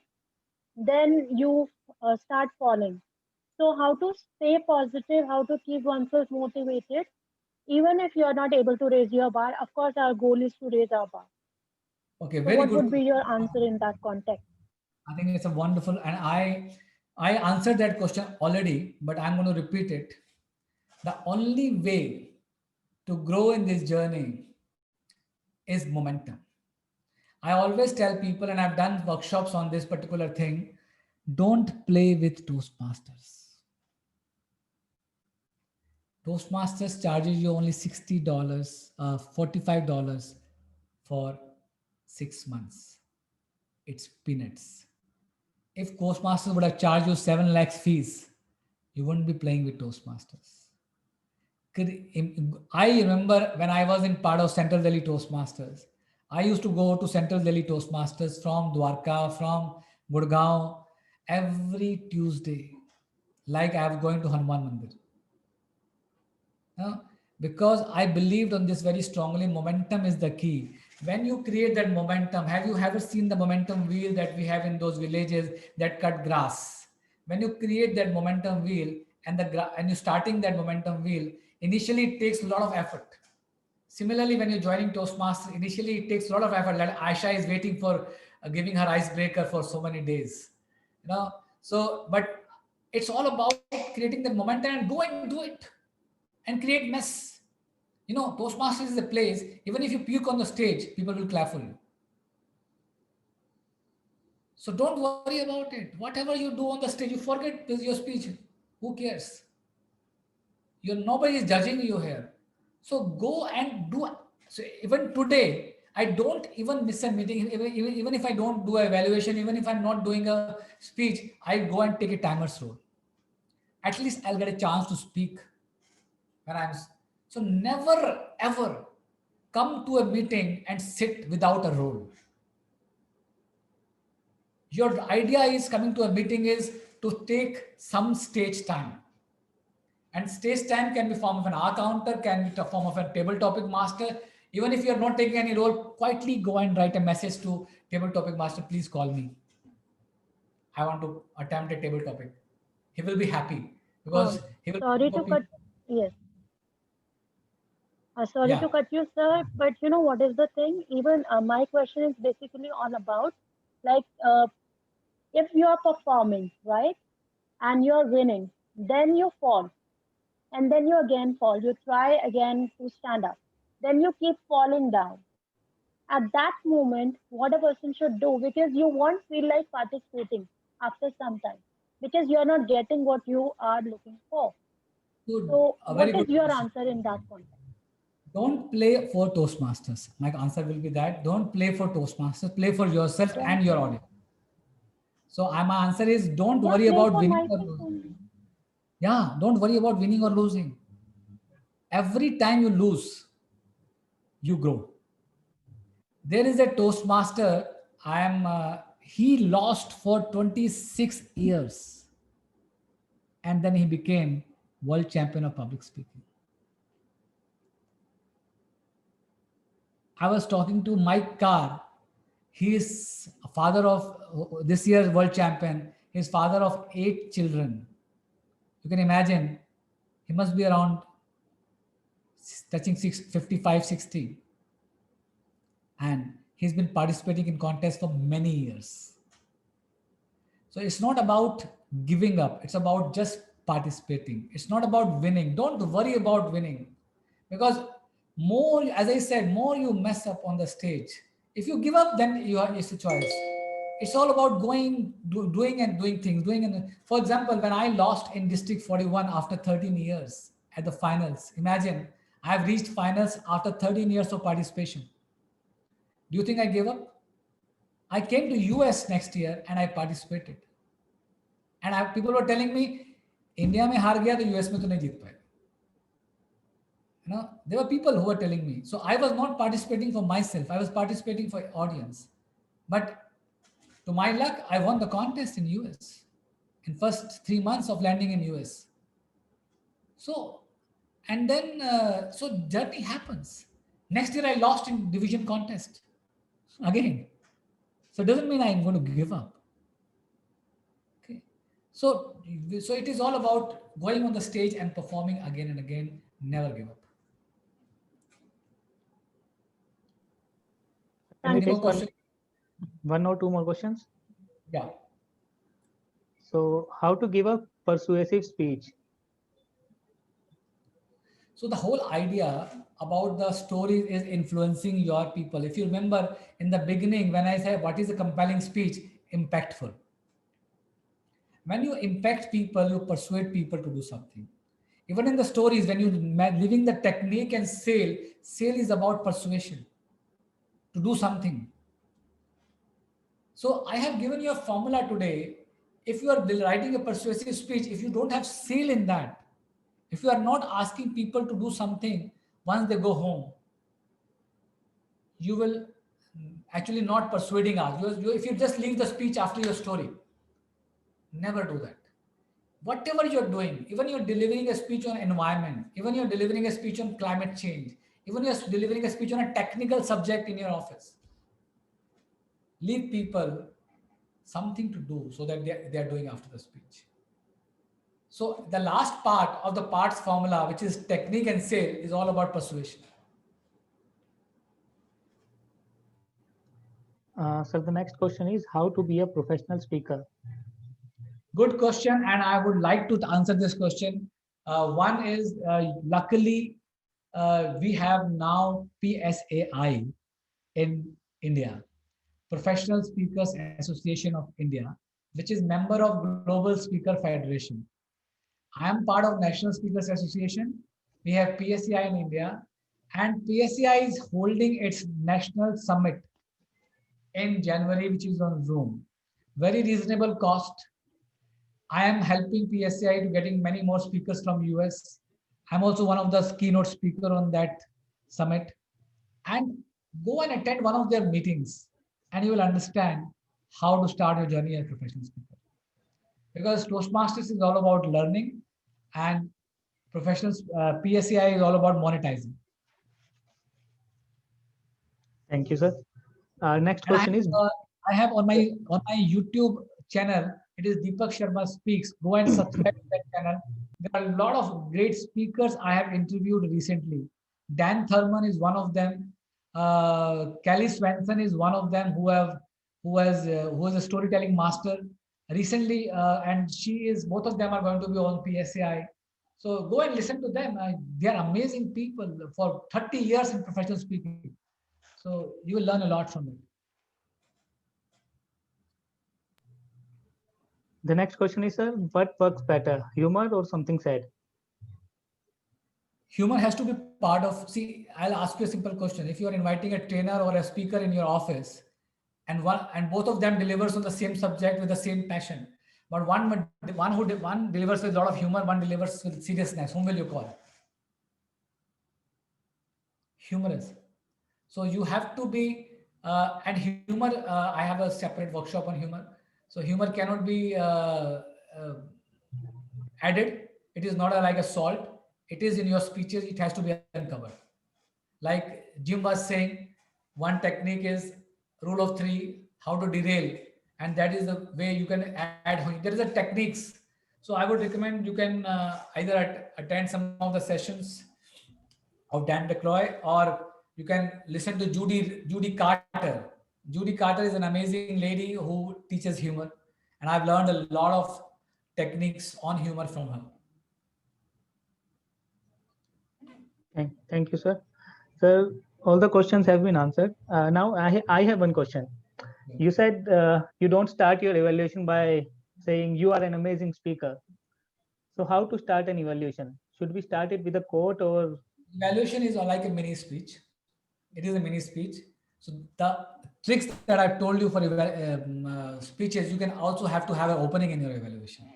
Then you start falling. So, how to stay positive? How to keep oneself motivated? Even if you are not able to raise your bar, of course, our goal is to raise our bar. Okay. So Very what good. would be your answer in that context? I think it's a wonderful, and I answered that question already, but I'm going to repeat it. The only way to grow in this journey is momentum. I always tell people, and I've done workshops on this particular thing, don't play with Toastmasters. Toastmasters charges you only $60, $45 for 6 months. It's peanuts. If Toastmasters would have charged you 7 lakhs fees, you wouldn't be playing with Toastmasters. I remember when I was in part of Central Delhi Toastmasters, I used to go to Central Delhi Toastmasters from Dwarka, from Gurgaon, every Tuesday, like I was going to Hanuman Mandir. Because I believed on this very strongly, momentum is the key. When you create that momentum, have you ever seen the momentum wheel that we have in those villages that cut grass? When you create that momentum wheel and you're starting that momentum wheel, initially it takes a lot of effort. Similarly, when you're joining Toastmasters, initially it takes a lot of effort. Like Aisha is waiting for giving her icebreaker for so many days. But it's all about creating that momentum and go and do it and create mess. Toastmasters is a place, even if you puke on the stage, people will clap for you. So don't worry about it. Whatever you do on the stage, you forget your speech. Who cares? Nobody is judging you here. So go and do. So even today, I don't even miss a meeting. Even if I don't do an evaluation, even if I'm not doing a speech, I go and take a timer's role. At least I'll get a chance to speak when I'm. So never ever come to a meeting and sit without a role. Your idea is coming to a meeting is to take some stage time. And stage time can be form of an hour counter, can be the form of a table topic master. Even if you're not taking any role, quietly go and write a message to table topic master, please call me. I want to attempt a table topic. He will be happy because he will. Sorry to cut. Yes. Sorry to cut you, sir, but you know what is the thing? Even my question is basically all about, like, if you are performing, right, and you're winning, then you fall, and then you again fall. You try again to stand up, then you keep falling down. At that moment, what a person should do, because you won't feel like participating after some time, because you are not getting what you are looking for. Good. So, what Very is good your question. answer in that context? Don't play for Toastmasters. My answer will be that. Don't play for Toastmasters. Play for yourself and your audience. So my answer is don't Yeah, worry play about for winning or myself losing. only. Yeah, don't worry about winning or losing. Every time you lose, you grow. There is a Toastmaster. He lost for 26 years. And then he became world champion of public speaking. I was talking to Mike Carr. He is a father of this year's world champion. He's father of 8 children. You can imagine he must be around touching 55, 60. And he's been participating in contests for many years. So it's not about giving up. It's about just participating. It's not about winning. Don't worry about winning. Because more, as I said, more you mess up on the stage. If you give up, then it's a choice. It's all about doing and doing things. For example, when I lost in District 41 after 13 years at the finals, imagine I've reached finals after 13 years of participation. Do you think I gave up? I came to US next year and I participated. And people were telling me, India mein haar gaya, to US mein to nahi jeet payega. You know, there were people who were telling me. So I was not participating for myself. I was participating for audience. But to my luck, I won the contest in US in first 3 months of landing in US. So, and then, so journey happens. Next year I lost in division contest again. So it doesn't mean I'm going to give up. Okay. So it is all about going on the stage and performing again and again. Never give up. Can we Any more take questions? one or two more questions? Yeah. So how to give a persuasive speech? So the whole idea about the stories is influencing your people. If you remember in the beginning, when I said, what is a compelling speech? Impactful. When you impact people, you persuade people to do something. Even in the stories, when you living the technique and sale is about persuasion to do something. So I have given you a formula today. If you are writing a persuasive speech, if you don't have sale in that, if you are not asking people to do something once they go home, you will actually not persuading us. If you just leave the speech after your story, never do that. Whatever you're doing, even you're delivering a speech on environment, even you're delivering a speech on climate change, even you're delivering a speech on a technical subject in your office, leave people something to do so that they are doing after the speech. So the last part of the parts formula, which is technique and sale, is all about persuasion. So the next question is how to be a professional speaker. Good question, and I would like to answer this question. One is luckily we have now PSAI in India, Professional Speakers Association of India, which is member of Global Speaker Federation. I am part of National Speakers Association. We have PSAI in India, and PSAI is holding its national summit in January, which is on Zoom. Very reasonable cost. I am helping PSAI to getting many more speakers from US. I'm also one of the keynote speaker on that summit. And go and attend one of their meetings and you will understand how to start your journey as a professional speaker. Because Toastmasters is all about learning and professionals, PSAI is all about monetizing. Thank you, sir. Next question is I have on my YouTube channel, it is Deepak Sharma Speaks. Go and subscribe to that channel. There are a lot of great speakers I have interviewed recently. Dan Thurman is one of them. Kelly Swenson is one of them who is a storytelling master recently, and both of them are going to be on PSAI. So go and listen to them. They are amazing people for 30 years in professional speaking. So you will learn a lot from them. The next question is, sir, what works better, humor or something sad? Humor has to be part of, see, I'll ask you a simple question. If you are inviting a trainer or a speaker in your office, and both of them delivers on the same subject with the same passion, but one delivers with a lot of humor, one delivers with seriousness, whom will you call? Humorous. So you have to be, and humor, I have a separate workshop on humor. So humor cannot be added. It is not like a salt. It is in your speeches. It has to be uncovered. Like Jim was saying, one technique is rule of three, how to derail. And that is the way you can add. There is a techniques. So I would recommend you can either attend some of the sessions of Dan DeCloy, or you can listen to Judy Carter. Judy Carter is an amazing lady who teaches humor. And I've learned a lot of techniques on humor from her. Thank you, sir. So all the questions have been answered. Now I have one question. You said you don't start your evaluation by saying you are an amazing speaker. So how to start an evaluation? Should we start it with a quote or? Evaluation is like a mini speech. It is a mini speech. So the tricks that I've told you for speeches, you can also have to have an opening in your evaluation.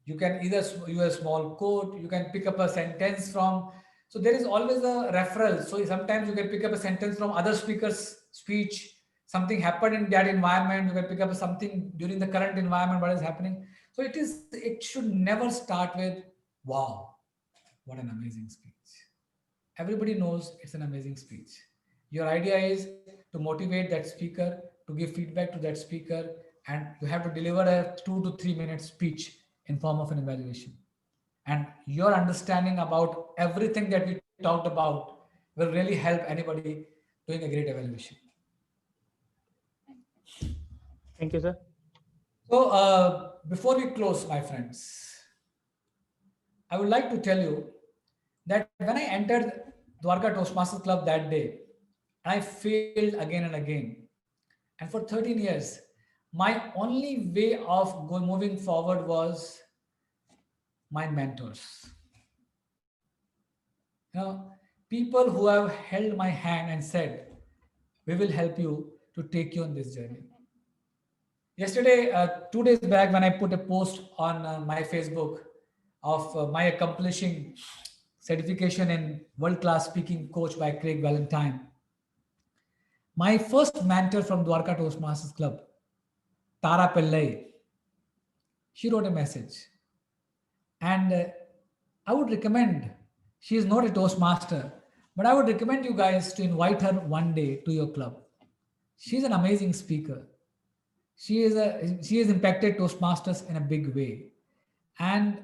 You can either use a small quote, you can pick up a sentence from, so there is always a referral. So sometimes you can pick up a sentence from other speakers' speech, something happened in that environment, you can pick up something during the current environment, what is happening. So it should never start with, wow, what an amazing speech. Everybody knows it's an amazing speech. Your idea is to motivate that speaker, to give feedback to that speaker, and you have to deliver a 2 to 3 minute speech in form of an evaluation. And your understanding about everything that we talked about will really help anybody doing a great evaluation. Thank you, sir. So before we close, my friends, I would like to tell you that when I entered Dwarka Toastmasters Club that day, I failed again and again. And for 13 years, my only way of moving forward was my mentors. You know, people who have held my hand and said, we will help you to take you on this journey. Yesterday, 2 days back, when I put a post on my Facebook of my accomplishing certification in world-class speaking coach by Craig Valentine, my first mentor from Dwarka Toastmasters Club, Tara Pillai, she wrote a message. And I would recommend, she is not a Toastmaster, but I would recommend you guys to invite her one day to your club. She's an amazing speaker. She has impacted Toastmasters in a big way. And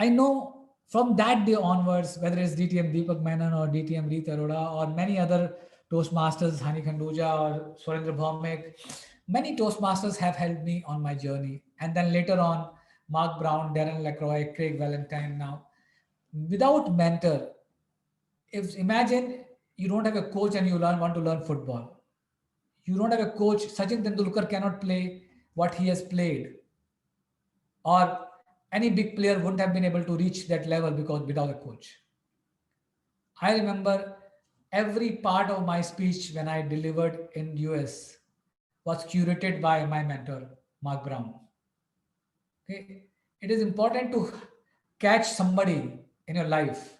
I know from that day onwards, whether it's DTM Deepak Menon or DTM Reet Arora or many other Toastmasters, Hani Khanduja or Surendra Bhaumik, many Toastmasters have helped me on my journey. And then later on, Mark Brown, Darren LaCroix, Craig Valentine now. Without mentor, imagine you don't have a coach and you want to learn football. You don't have a coach. Sachin Tendulkar cannot play what he has played. Or any big player wouldn't have been able to reach that level because without a coach. I remember every part of my speech when I delivered in US was curated by my mentor, Mark Brown. Okay. It is important to catch somebody in your life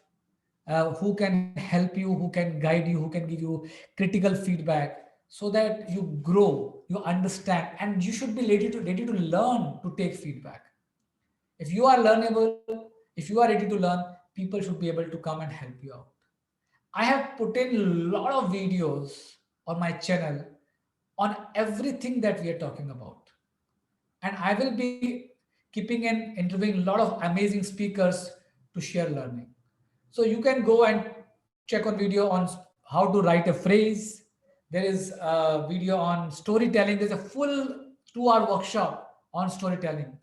who can help you, who can guide you, who can give you critical feedback so that you grow, you understand, and you should be ready to learn to take feedback. If you are learnable, if you are ready to learn, people should be able to come and help you out. I have put in a lot of videos on my channel on everything that we are talking about. And I will be keeping and interviewing a lot of amazing speakers to share learning. So you can go and check on video on how to write a phrase. There is a video on storytelling. There's a full 2-hour workshop on storytelling.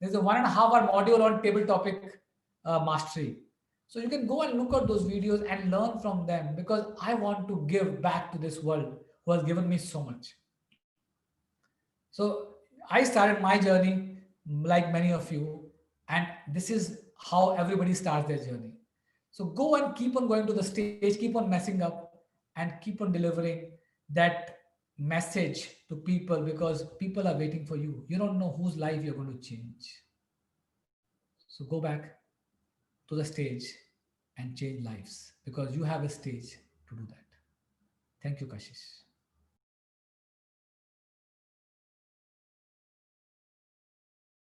There's a 1.5-hour module on table topic mastery. So you can go and look at those videos and learn from them because I want to give back to this world who has given me so much. So I started my journey like many of you, and this is how everybody starts their journey. So go and keep on going to the stage, keep on messing up, and keep on delivering that message to people, because people are waiting for you. You don't know whose life you're going to change. So go back to the stage and change lives, because you have a stage to do that. Thank you, Kashish.